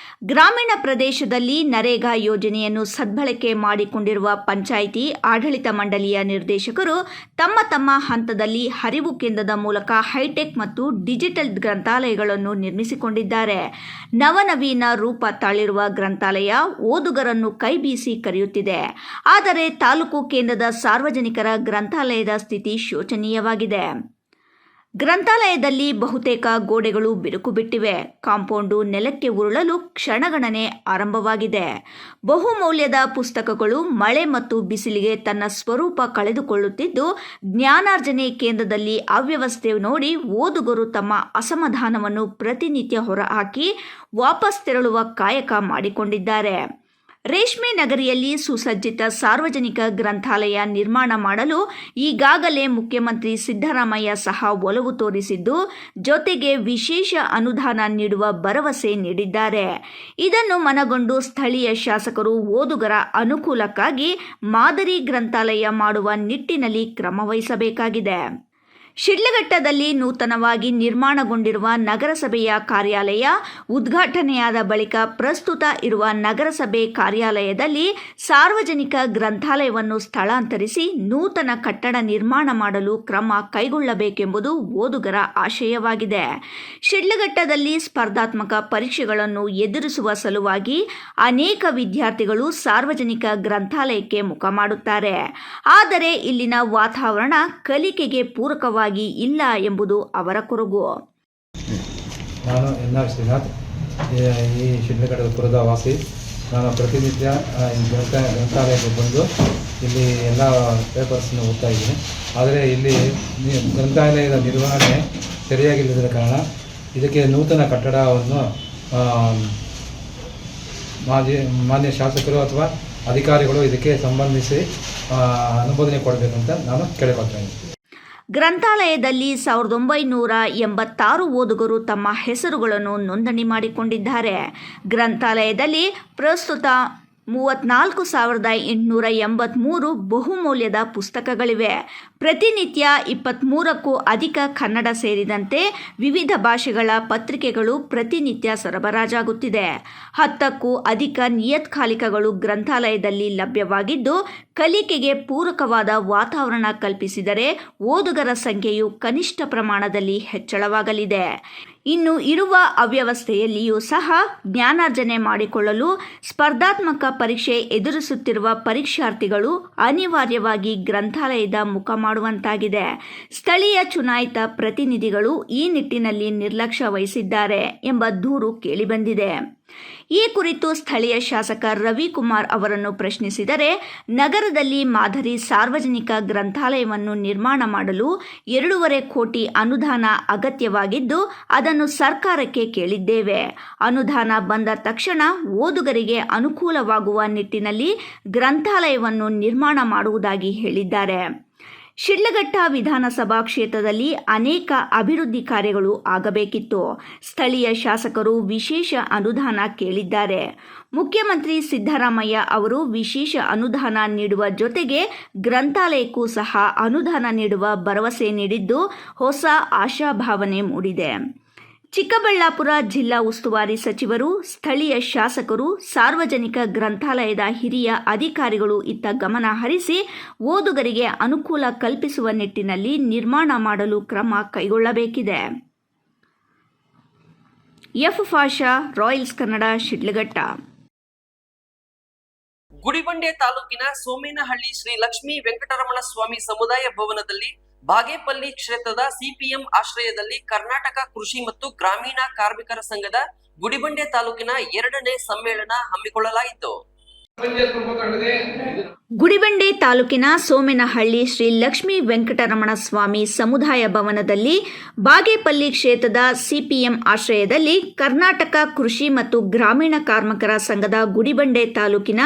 S2: ಗ್ರಾಮೀಣ ಪ್ರದೇಶದಲ್ಲಿ ನರೇಗಾ ಯೋಜನೆಯನ್ನು ಸದ್ಬಳಕೆ ಮಾಡಿಕೊಂಡಿರುವ ಪಂಚಾಯಿತಿ ಆಡಳಿತ ಮಂಡಳಿಯ ನಿರ್ದೇಶಕರು ತಮ್ಮ ಹಂತದಲ್ಲಿ ಅರಿವು ಕೇಂದ್ರದ ಮೂಲಕ ಹೈಟೆಕ್ ಮತ್ತು ಡಿಜಿಟಲ್ ಗ್ರಂಥಾಲಯಗಳನ್ನು ನಿರ್ಮಿಸಿಕೊಂಡಿದ್ದಾರೆ. ನವನವೀನ ರೂಪ ತಾಳಿರುವ ಗ್ರಂಥಾಲಯ ಓದುಗರನ್ನು ಕೈಬೀಸಿ ಕರೆಯುತ್ತಿದೆ. ಆದರೆ ತಾಲೂಕು ಕೇಂದ್ರದ ಸಾರ್ವಜನಿಕರ ಗ್ರಂಥಾಲಯದ ಸ್ಥಿತಿ ಶೋಚನೀಯವಾಗಿದೆ. ಗ್ರಂಥಾಲಯದಲ್ಲಿ ಬಹುತೇಕ ಗೋಡೆಗಳು ಬಿರುಕು ಬಿಟ್ಟಿವೆ. ಕಾಂಪೌಂಡು ನೆಲಕ್ಕೆ ಉರುಳಲು ಕ್ಷಣಗಣನೆ ಆರಂಭವಾಗಿದೆ. ಬಹುಮೌಲ್ಯದ ಪುಸ್ತಕಗಳು ಮಳೆ ಮತ್ತು ಬಿಸಿಲಿಗೆ ತನ್ನ ಸ್ವರೂಪ ಕಳೆದುಕೊಳ್ಳುತ್ತಿದ್ದು, ಜ್ಞಾನಾರ್ಜನೆ ಕೇಂದ್ರದಲ್ಲಿ ಅವ್ಯವಸ್ಥೆ ನೋಡಿ ಓದುಗರು ತಮ್ಮ ಅಸಮಾಧಾನವನ್ನು ಪ್ರತಿನಿತ್ಯ ಹೊರಹಾಕಿ ವಾಪಸ್ ತೆರಳುವ ಕಾಯಕ ಮಾಡಿಕೊಂಡಿದ್ದಾರೆ. ರೇಷ್ಮೆ ನಗರಿಯಲ್ಲಿ ಸುಸಜ್ಜಿತ ಸಾರ್ವಜನಿಕ ಗ್ರಂಥಾಲಯ ನಿರ್ಮಾಣ ಮಾಡಲು ಈಗಾಗಲೇ ಮುಖ್ಯಮಂತ್ರಿ ಸಿದ್ದರಾಮಯ್ಯ ಸಹ ಒಲವು ತೋರಿಸಿದ್ದು, ಜೊತೆಗೆ ವಿಶೇಷ ಅನುದಾನ ನೀಡುವ ಭರವಸೆ ನೀಡಿದ್ದಾರೆ. ಇದನ್ನು ಮನಗೊಂಡು ಸ್ಥಳೀಯ ಶಾಸಕರು ಓದುಗರ ಅನುಕೂಲಕ್ಕಾಗಿ ಮಾದರಿ ಗ್ರಂಥಾಲಯ ಮಾಡುವ ನಿಟ್ಟಿನಲ್ಲಿ ಕ್ರಮ ವಹಿಸಬೇಕಾಗಿದೆ. ಶಿಡ್ಲಘಟ್ಟದಲ್ಲಿ ನೂತನವಾಗಿ ನಿರ್ಮಾಣಗೊಂಡಿರುವ ನಗರಸಭೆಯ ಕಾರ್ಯಾಲಯ ಉದ್ಘಾಟನೆಯಾದ ಬಳಿಕ ಪ್ರಸ್ತುತ ಇರುವ ನಗರಸಭೆ ಕಾರ್ಯಾಲಯದಲ್ಲಿ ಸಾರ್ವಜನಿಕ ಗ್ರಂಥಾಲಯವನ್ನು ಸ್ಥಳಾಂತರಿಸಿ ನೂತನ ಕಟ್ಟಡ ನಿರ್ಮಾಣ ಮಾಡಲು ಕ್ರಮ ಕೈಗೊಳ್ಳಬೇಕೆಂಬುದು ಓದುಗರ ಆಶಯವಾಗಿದೆ. ಶಿಡ್ಲಘಟ್ಟದಲ್ಲಿ ಸ್ಪರ್ಧಾತ್ಮಕ ಪರೀಕ್ಷೆಗಳನ್ನು ಎದುರಿಸುವ ಸಲುವಾಗಿ ಅನೇಕ ವಿದ್ಯಾರ್ಥಿಗಳು ಸಾರ್ವಜನಿಕ ಗ್ರಂಥಾಲಯಕ್ಕೆ ಮುಖ ಮಾಡುತ್ತಾರೆ. ಆದರೆ ಇಲ್ಲಿನ ವಾತಾವರಣ ಕಲಿಕೆಗೆ ಪೂರಕವಾಗಿ ಇಲ್ಲ ಎಂಬುದು ಅವರ ಕೊರಗು.
S11: ನಾನು NR ಶ್ರೀನಾಥ್, ಈ ಶಿಡ್ಲಘಟ್ಟದ ಪುರದ ವಾಸಿ. ನಾನು ಪ್ರತಿನಿತ್ಯ ಗ್ರಂಥಾಲಯಕ್ಕೆ ಬಂದು ಇಲ್ಲಿ ಎಲ್ಲ ಪೇಪರ್ಸ್ನ ಓದ್ತಾ ಇದ್ದೀನಿ. ಆದರೆ ಇಲ್ಲಿ ಗ್ರಂಥಾಲಯದ ನಿರ್ವಹಣೆ ಸರಿಯಾಗಿಲ್ಲದ ಕಾರಣ ಇದಕ್ಕೆ ನೂತನ ಕಟ್ಟಡವನ್ನು ಮಾನ್ಯ ಶಾಸಕರು ಅಥವಾ ಅಧಿಕಾರಿಗಳು ಇದಕ್ಕೆ ಸಂಬಂಧಿಸಿ ಅನುಮೋದನೆ ಕೊಡಬೇಕಂತ ನಾನು ಕೇಳಿಕೊಳ್ತೇನೆ.
S2: ಗ್ರಂಥಾಲಯದಲ್ಲಿ 1986 ಓದುಗರು ತಮ್ಮ ಹೆಸರುಗಳನ್ನು ನೋಂದಣಿ ಮಾಡಿಕೊಂಡಿದ್ದಾರೆ. ಗ್ರಂಥಾಲಯದಲ್ಲಿ ಪ್ರಸ್ತುತ 34,883 ಬಹುಮೌಲ್ಯದ ಪುಸ್ತಕಗಳಿವೆ. ಪ್ರತಿನಿತ್ಯ 23ಕ್ಕೂ ಅಧಿಕ ಕನ್ನಡ ಸೇರಿದಂತೆ ವಿವಿಧ ಭಾಷೆಗಳ ಪತ್ರಿಕೆಗಳು ಪ್ರತಿನಿತ್ಯ ಸರಬರಾಜಾಗುತ್ತಿದೆ. 10ಕ್ಕೂ ಅಧಿಕ ನಿಯತ್ಕಾಲಿಕಗಳು ಗ್ರಂಥಾಲಯದಲ್ಲಿ ಲಭ್ಯವಾಗಿದ್ದು, ಕಲಿಕೆಗೆ ಪೂರಕವಾದ ವಾತಾವರಣ ಕಲ್ಪಿಸಿದರೆ ಓದುಗರ ಸಂಖ್ಯೆಯು ಕನಿಷ್ಠ ಪ್ರಮಾಣದಲ್ಲಿ ಹೆಚ್ಚಳವಾಗಲಿದೆ. ಇನ್ನು ಇರುವ ಅವ್ಯವಸ್ಥೆಯಲ್ಲಿಯೂ ಸಹ ಜ್ಞಾನಾರ್ಜನೆ ಮಾಡಿಕೊಳ್ಳಲು ಸ್ಪರ್ಧಾತ್ಮಕ ಪರೀಕ್ಷೆ ಎದುರಿಸುತ್ತಿರುವ ಪರೀಕ್ಷಾರ್ಥಿಗಳು ಅನಿವಾರ್ಯವಾಗಿ ಗ್ರಂಥಾಲಯದ ಮುಖ ಮಾಡುವಂತಾಗಿದೆ. ಸ್ಥಳೀಯ ಚುನಾಯಿತ ಪ್ರತಿನಿಧಿಗಳು ಈ ನಿಟ್ಟಿನಲ್ಲಿ ನಿರ್ಲಕ್ಷ್ಯ ವಹಿಸಿದ್ದಾರೆ ಎಂಬ ದೂರು ಕೇಳಿಬಂದಿದೆ. ಈ ಕುರಿತು ಸ್ಥಳೀಯ ಶಾಸಕ ರವಿಕುಮಾರ್ ಅವರನ್ನು ಪ್ರಶ್ನಿಸಿದರೆ, ನಗರದಲ್ಲಿ ಮಾದರಿ ಸಾರ್ವಜನಿಕ ಗ್ರಂಥಾಲಯವನ್ನು ನಿರ್ಮಾಣ ಮಾಡಲು 2.5 ಕೋಟಿ ಅನುದಾನ ಅಗತ್ಯವಾಗಿದ್ದು, ಅದನ್ನು ಸರ್ಕಾರಕ್ಕೆ ಕೇಳಿದ್ದೇವೆ. ಅನುದಾನ ಬಂದ ತಕ್ಷಣ ಓದುಗರಿಗೆ ಅನುಕೂಲವಾಗುವ ನಿಟ್ಟಿನಲ್ಲಿ ಗ್ರಂಥಾಲಯವನ್ನು ನಿರ್ಮಾಣ ಮಾಡುವುದಾಗಿ ಹೇಳಿದ್ದಾರೆ. ಶಿಡ್ಲಘಟ್ಟ ವಿಧಾನಸಭಾ ಕ್ಷೇತ್ರದಲ್ಲಿ ಅನೇಕ ಅಭಿವೃದ್ಧಿ ಕಾರ್ಯಗಳು ಆಗಬೇಕಿತ್ತು. ಸ್ಥಳೀಯ ಶಾಸಕರು ವಿಶೇಷ ಅನುದಾನ ಕೇಳಿದ್ದಾರೆ. ಮುಖ್ಯಮಂತ್ರಿ ಸಿದ್ದರಾಮಯ್ಯ ಅವರು ವಿಶೇಷ ಅನುದಾನ ನೀಡುವ ಜೊತೆಗೆ ಗ್ರಂಥಾಲಯಕ್ಕೂ ಸಹ ಅನುದಾನ ನೀಡುವ ಭರವಸೆ ನೀಡಿದ್ದು ಹೊಸ ಆಶಾಭಾವನೆ ಮೂಡಿದೆ. ಚಿಕ್ಕಬಳ್ಳಾಪುರ ಜಿಲ್ಲಾ ಉಸ್ತುವಾರಿ ಸಚಿವರು, ಸ್ಥಳೀಯ ಶಾಸಕರು, ಸಾರ್ವಜನಿಕ ಗ್ರಂಥಾಲಯದ ಹಿರಿಯ ಅಧಿಕಾರಿಗಳು ಇತ್ತ ಗಮನ ಹರಿಸಿ ಓದುಗರಿಗೆ ಅನುಕೂಲ ಕಲ್ಪಿಸುವ ನಿಟ್ಟಿನಲ್ಲಿ ನಿರ್ಮಾಣ ಮಾಡಲು ಕ್ರಮ ಕೈಗೊಳ್ಳಬೇಕಿದೆ. F Pasha, Royals Kannada, Shidlaghatta.
S1: ಗುಡಿಬಂಡೆ ತಾಲೂಕಿನ ಸೋಮೇನಹಳ್ಳಿ ಶ್ರೀ ಲಕ್ಷ್ಮೀ ವೆಂಕಟರಮಣ ಸ್ವಾಮಿ ಸಮುದಾಯ ಭವನದಲ್ಲಿ ಬಾಗೇಪಲ್ಲಿ ಕ್ಷೇತ್ರದ ಸಿಪಿಎಂ ಆಶ್ರಯದಲ್ಲಿ ಕರ್ನಾಟಕ ಕೃಷಿ ಮತ್ತು ಗ್ರಾಮೀಣ ಕಾರ್ಮಿಕರ ಸಂಘದ ಗುಡಿಬಂಡೆ ತಾಲೂಕಿನ 2ನೇ ಸಮ್ಮೇಳನ ಹಮ್ಮಿಕೊಳ್ಳಲಾಯಿತು.
S2: ಗುಡಿಬಂಡೆ ತಾಲೂಕಿನ ಸೋಮೇನಹಳ್ಳಿ ಶ್ರೀ ಲಕ್ಷ್ಮೀ ವೆಂಕಟರಮಣ ಸ್ವಾಮಿ ಸಮುದಾಯ ಭವನದಲ್ಲಿ ಬಾಗೇಪಲ್ಲಿ ಕ್ಷೇತ್ರದ ಸಿಪಿಎಂ ಆಶ್ರಯದಲ್ಲಿ ಕರ್ನಾಟಕ ಕೃಷಿ ಮತ್ತು ಗ್ರಾಮೀಣ ಕಾರ್ಮಿಕರ ಸಂಘದ ಗುಡಿಬಂಡೆ ತಾಲೂಕಿನ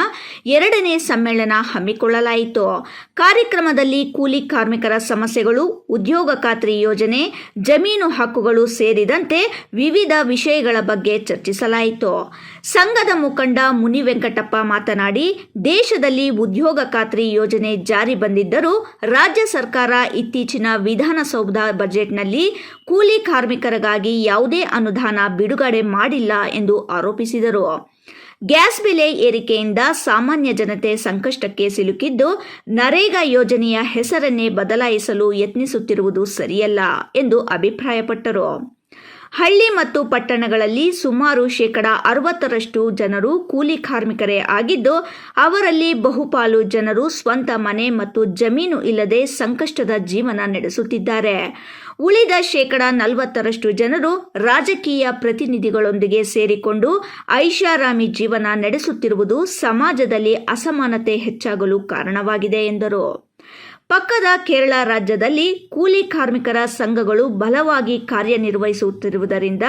S2: 2ನೇ ಸಮ್ಮೇಳನ ಹಮ್ಮಿಕೊಳ್ಳಲಾಯಿತು. ಕಾರ್ಯಕ್ರಮದಲ್ಲಿ ಕೂಲಿ ಕಾರ್ಮಿಕರ ಸಮಸ್ಯೆಗಳು, ಉದ್ಯೋಗ ಖಾತ್ರಿ ಯೋಜನೆ, ಜಮೀನು ಹಕ್ಕುಗಳು ಸೇರಿದಂತೆ ವಿವಿಧ ವಿಷಯಗಳ ಬಗ್ಗೆ ಚರ್ಚಿಸಲಾಯಿತು. ಸಂಘದ ಮುಖಂಡ ಮುನಿ ವೆಂಕಟಪ್ಪ ಮಾತನಾಡಿ, ಮಾತನಾಡಿ, ದೇಶದಲ್ಲಿ ಉದ್ಯೋಗ ಖಾತ್ರಿ ಯೋಜನೆ ಜಾರಿ ಬಂದಿದ್ದರೂ ರಾಜ್ಯ ಸರ್ಕಾರ ಇತ್ತೀಚಿನ ವಿಧಾನಸೌಧ ಬಜೆಟ್ನಲ್ಲಿ ಕೂಲಿ ಕಾರ್ಮಿಕರಿಗಾಗಿ ಯಾವುದೇ ಅನುದಾನ ಬಿಡುಗಡೆ ಮಾಡಿಲ್ಲ ಎಂದು ಆರೋಪಿಸಿದರು. ಗ್ಯಾಸ್ ಬೆಲೆ ಏರಿಕೆಯಿಂದ ಸಾಮಾನ್ಯ ಜನತೆ ಸಂಕಷ್ಟಕ್ಕೆ ಸಿಲುಕಿದ್ದು, ನರೇಗಾ ಯೋಜನೆಯ ಹೆಸರನ್ನೇ ಬದಲಾಯಿಸಲು ಯತ್ನಿಸುತ್ತಿರುವುದು ಸರಿಯಲ್ಲ ಎಂದು ಅಭಿಪ್ರಾಯಪಟ್ಟರು. ಹಳ್ಳಿ ಮತ್ತು ಪಟ್ಟಣಗಳಲ್ಲಿ ಸುಮಾರು 60% ಜನರು ಕೂಲಿ ಕಾರ್ಮಿಕರೇ ಆಗಿದ್ದು, ಅವರಲ್ಲಿ ಬಹುಪಾಲು ಜನರು ಸ್ವಂತ ಮನೆ ಮತ್ತು ಜಮೀನು ಇಲ್ಲದೆ ಸಂಕಷ್ಟದ ಜೀವನ ನಡೆಸುತ್ತಿದ್ದಾರೆ. ಉಳಿದ 40% ಜನರು ರಾಜಕೀಯ ಪ್ರತಿನಿಧಿಗಳೊಂದಿಗೆ ಸೇರಿಕೊಂಡು ಐಷಾರಾಮಿ ಜೀವನ ನಡೆಸುತ್ತಿರುವುದು ಸಮಾಜದಲ್ಲಿ ಅಸಮಾನತೆ ಹೆಚ್ಚಾಗಲು ಕಾರಣವಾಗಿದೆ ಎಂದರು. ಪಕ್ಕದ ಕೇರಳ ರಾಜ್ಯದಲ್ಲಿ ಕೂಲಿ ಕಾರ್ಮಿಕರ ಸಂಘಗಳು ಬಲವಾಗಿ ಕಾರ್ಯನಿರ್ವಹಿಸುತ್ತಿರುವುದರಿಂದ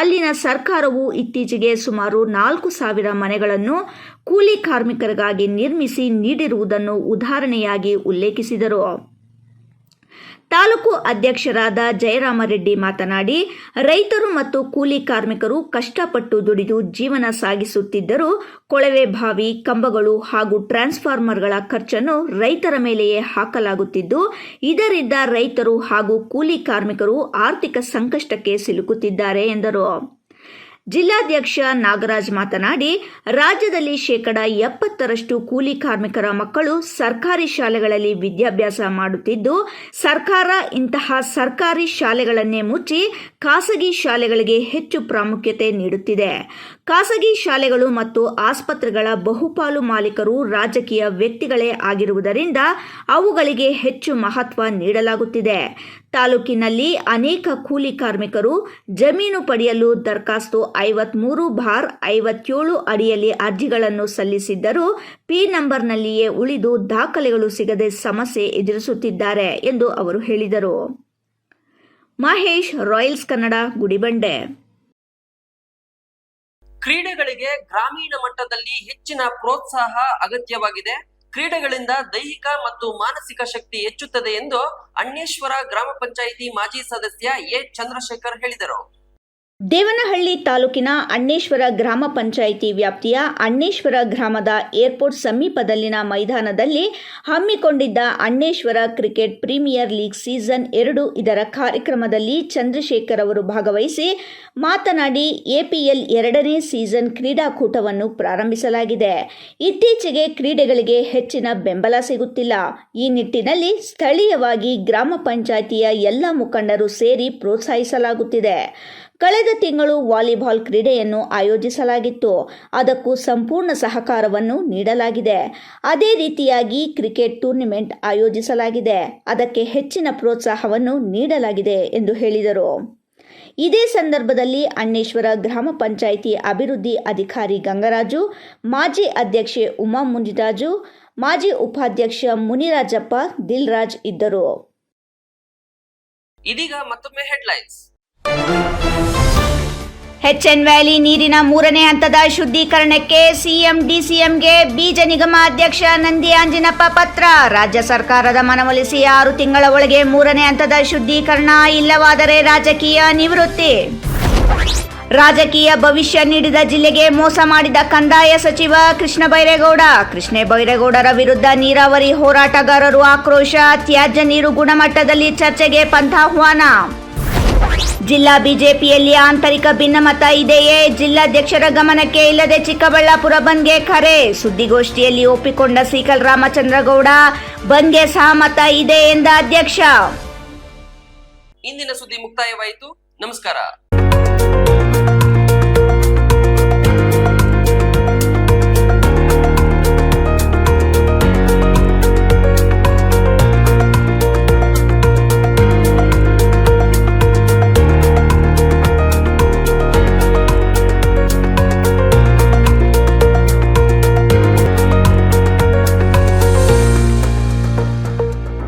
S2: ಅಲ್ಲಿನ ಸರ್ಕಾರವು ಇತ್ತೀಚೆಗೆ ಸುಮಾರು 4,000 ಮನೆಗಳನ್ನು ಕೂಲಿ ಕಾರ್ಮಿಕರಿಗಾಗಿ ನಿರ್ಮಿಸಿ ನೀಡಿರುವುದನ್ನು ಉದಾಹರಣೆಯಾಗಿ ಉಲ್ಲೇಖಿಸಿದರು. ತಾಲೂಕು ಅಧ್ಯಕ್ಷರಾದ ಜಯರಾಮರೆಡ್ಡಿ ಮಾತನಾಡಿ, ರೈತರು ಮತ್ತು ಕೂಲಿ ಕಾರ್ಮಿಕರು ಕಷ್ಟಪಟ್ಟು ದುಡಿದು ಜೀವನ ಸಾಗಿಸುತ್ತಿದ್ದರೂ ಕೊಳವೆ ಬಾವಿ, ಕಂಬಗಳು ಹಾಗೂ ಟ್ರಾನ್ಸ್ಫಾರ್ಮರ್ಗಳ ಖರ್ಚನ್ನು ರೈತರ ಮೇಲೆಯೇ ಹಾಕಲಾಗುತ್ತಿದ್ದು, ಇದರಿಂದ ರೈತರು ಹಾಗೂ ಕೂಲಿ ಕಾರ್ಮಿಕರು ಆರ್ಥಿಕ ಸಂಕಷ್ಟಕ್ಕೆ ಸಿಲುಕುತ್ತಿದ್ದಾರೆ ಎಂದರು. ಜಿಲ್ಲಾಧ್ಯಕ್ಷ ನಾಗರಾಜ್ ಮಾತನಾಡಿ, ರಾಜ್ಯದಲ್ಲಿ 70% ಕೂಲಿ ಕಾರ್ಮಿಕರ ಮಕ್ಕಳು ಸರ್ಕಾರಿ ಶಾಲೆಗಳಲ್ಲಿ ವಿದ್ಯಾಭ್ಯಾಸ ಮಾಡುತ್ತಿದ್ದು, ಸರ್ಕಾರ ಇಂತಹ ಸರ್ಕಾರಿ ಶಾಲೆಗಳನ್ನೇ ಮುಚ್ಚಿ ಖಾಸಗಿ ಶಾಲೆಗಳಿಗೆ ಹೆಚ್ಚು ಪ್ರಾಮುಖ್ಯತೆ ನೀಡುತ್ತಿದೆ. ಖಾಸಗಿ ಶಾಲೆಗಳು ಮತ್ತು ಆಸ್ಪತ್ರೆಗಳ ಬಹುಪಾಲು ಮಾಲೀಕರು ರಾಜಕೀಯ ವ್ಯಕ್ತಿಗಳೇ ಆಗಿರುವುದರಿಂದ ಅವುಗಳಿಗೆ ಹೆಚ್ಚು ಮಹತ್ವ ನೀಡಲಾಗುತ್ತಿದೆ. ತಾಲೂಕಿನಲ್ಲಿ ಅನೇಕ ಕೂಲಿ ಕಾರ್ಮಿಕರು ಜಮೀನು ಪಡೆಯಲು ದರಖಾಸ್ತು 53/57 ಅಡಿಯಲ್ಲಿ ಅರ್ಜಿಗಳನ್ನು ಸಲ್ಲಿಸಿದ್ದರೂ ಪಿ ನಂಬರ್ನಲ್ಲಿಯೇ ಉಳಿದು ದಾಖಲೆಗಳು ಸಿಗದೆ ಸಮಸ್ಯೆ ಎದುರಿಸುತ್ತಿದ್ದಾರೆ ಎಂದು ಅವರು ಹೇಳಿದರು. ಮಹೇಶ್, ರಾಯಲ್ಸ್ ಕನ್ನಡ, ಗುಡಿಬಂಡೆ.
S1: ಕ್ರೀಡೆಗಳಿಗೆ ಗ್ರಾಮೀಣ ಮಟ್ಟದಲ್ಲಿ ಹೆಚ್ಚಿನ ಪ್ರೋತ್ಸಾಹ ಅಗತ್ಯವಾಗಿದೆ. ಕ್ರೀಡೆಗಳಿಂದ ದೈಹಿಕ ಮತ್ತು ಮಾನಸಿಕ ಶಕ್ತಿ ಹೆಚ್ಚುತ್ತದೆ ಎಂದು ಅಣ್ಣೇಶ್ವರ ಗ್ರಾಮ ಪಂಚಾಯಿತಿ ಮಾಜಿ ಸದಸ್ಯ ಎ ಚಂದ್ರಶೇಖರ್ ಹೇಳಿದರು.
S2: ದೇವನಹಳ್ಳಿ ತಾಲೂಕಿನ ಅಣ್ಣೇಶ್ವರ ಗ್ರಾಮ ಪಂಚಾಯಿತಿ ವ್ಯಾಪ್ತಿಯ ಅಣ್ಣೇಶ್ವರ ಗ್ರಾಮದ ಏರ್ಪೋರ್ಟ್ ಸಮೀಪದಲ್ಲಿನ ಮೈದಾನದಲ್ಲಿ ಹಮ್ಮಿಕೊಂಡಿದ್ದ ಅಣ್ಣೇಶ್ವರ ಕ್ರಿಕೆಟ್ ಪ್ರೀಮಿಯರ್ ಲೀಗ್ ಸೀಸನ್ 2 ಇದರ ಕಾರ್ಯಕ್ರಮದಲ್ಲಿ ಚಂದ್ರಶೇಖರ್ ಅವರು ಭಾಗವಹಿಸಿ ಮಾತನಾಡಿ, ಎಪಿಎಲ್ 2ನೇ ಸೀಸನ್ ಕ್ರೀಡಾಕೂಟವನ್ನು ಪ್ರಾರಂಭಿಸಲಾಗಿದೆ. ಇತ್ತೀಚೆಗೆ ಕ್ರೀಡೆಗಳಿಗೆ ಹೆಚ್ಚಿನ ಬೆಂಬಲ ಸಿಗುತ್ತಿಲ್ಲ. ಈ ನಿಟ್ಟಿನಲ್ಲಿ ಸ್ಥಳೀಯವಾಗಿ ಗ್ರಾಮ ಪಂಚಾಯಿತಿಯ ಎಲ್ಲ ಮುಖಂಡರು ಸೇರಿ ಪ್ರೋತ್ಸಾಹಿಸಲಾಗುತ್ತಿದೆ. ಕಳೆದ ತಿಂಗಳು ವಾಲಿಬಾಲ್ ಕ್ರೀಡೆಯನ್ನು ಆಯೋಜಿಸಲಾಗಿತ್ತು. ಅದಕ್ಕೂ ಸಂಪೂರ್ಣ ಸಹಕಾರವನ್ನು ನೀಡಲಾಗಿದೆ. ಅದೇ ರೀತಿಯಾಗಿ ಕ್ರಿಕೆಟ್ ಟೂರ್ನಿಮೆಂಟ್ ಆಯೋಜಿಸಲಾಗಿದೆ. ಅದಕ್ಕೆ ಹೆಚ್ಚಿನ ಪ್ರೋತ್ಸಾಹವನ್ನು ನೀಡಲಾಗಿದೆ ಎಂದು ಹೇಳಿದರು. ಇದೇ ಸಂದರ್ಭದಲ್ಲಿ ಅಣ್ಣೇಶ್ವರ ಗ್ರಾಮ ಪಂಚಾಯಿತಿ ಅಭಿವೃದ್ಧಿ ಅಧಿಕಾರಿ ಗಂಗರಾಜು, ಮಾಜಿ ಅಧ್ಯಕ್ಷೆ ಉಮಾ ಮುನಿರಾಜು, ಮಾಜಿ ಉಪಾಧ್ಯಕ್ಷ ಮುನಿರಾಜಪ್ಪ, ದಿಲ್ರಾಜ್ ಇದ್ದರು.
S1: ಇದೀಗ ಮತ್ತೊಮ್ಮೆ ಹೆಡ್ಲೈನ್ಸ್.
S2: ಎಚ್ಎನ್ ವ್ಯಾಲಿ ನೀರಿನ 3ನೇ ಹಂತದ ಶುದ್ಧೀಕರಣಕ್ಕೆ ಸಿಎಂ ಡಿಸಿಎಂಗೆ ಬೀಜ ನಿಗಮ ಅಧ್ಯಕ್ಷ ನಂದಿ ಆಂಜಿನಪ್ಪ ಪತ್ರ. ರಾಜ್ಯ ಸರ್ಕಾರದ ಮನವೊಲಿಸಿ 6 ತಿಂಗಳ ಒಳಗೆ 3ನೇ ಹಂತದ ಶುದ್ಧೀಕರಣ, ಇಲ್ಲವಾದರೆ ರಾಜಕೀಯ ನಿವೃತ್ತಿ. ರಾಜಕೀಯ ಭವಿಷ್ಯ ನೀಡಿದ ಜಿಲ್ಲೆಗೆ ಮೋಸ ಮಾಡಿದ ಕಂದಾಯ ಸಚಿವ ಕೃಷ್ಣ ಬೈರೇಗೌಡರ ವಿರುದ್ಧ ನೀರಾವರಿ ಹೋರಾಟಗಾರರು ಆಕ್ರೋಶ. ತ್ಯಾಜ್ಯ ನೀರು ಗುಣಮಟ್ಟದಲ್ಲಿ ಚರ್ಚೆಗೆ ಪಂಥಾಹ್ವಾನ. ಜಿಲ್ಲಾ ಬಿಜೆಪಿಯಲ್ಲಿ ಆಂತರಿಕ ಭಿನ್ನಮತ ಇದೆಯೇ? ಜಿಲ್ಲಾಧ್ಯಕ್ಷರ ಗಮನಕ್ಕೆ ಇಲ್ಲದೆ ಚಿಕ್ಕಬಳ್ಳಾಪುರ ಬಂದ್ಗೆ ಕರೆ. ಸುದ್ದಿಗೋಷ್ಠಿಯಲ್ಲಿ ಒಪ್ಪಿಕೊಂಡ ಸೀಕಲ್ ರಾಮಚಂದ್ರಗೌಡ, ಬಂದ್ಗೆ ಸಹಮತ ಇದೆ ಎಂದ ಅಧ್ಯಕ್ಷ.
S1: ಇಂದಿನ ಸುದ್ದಿ ಮುಕ್ತಾಯವಾಯಿತು. ನಮಸ್ಕಾರ.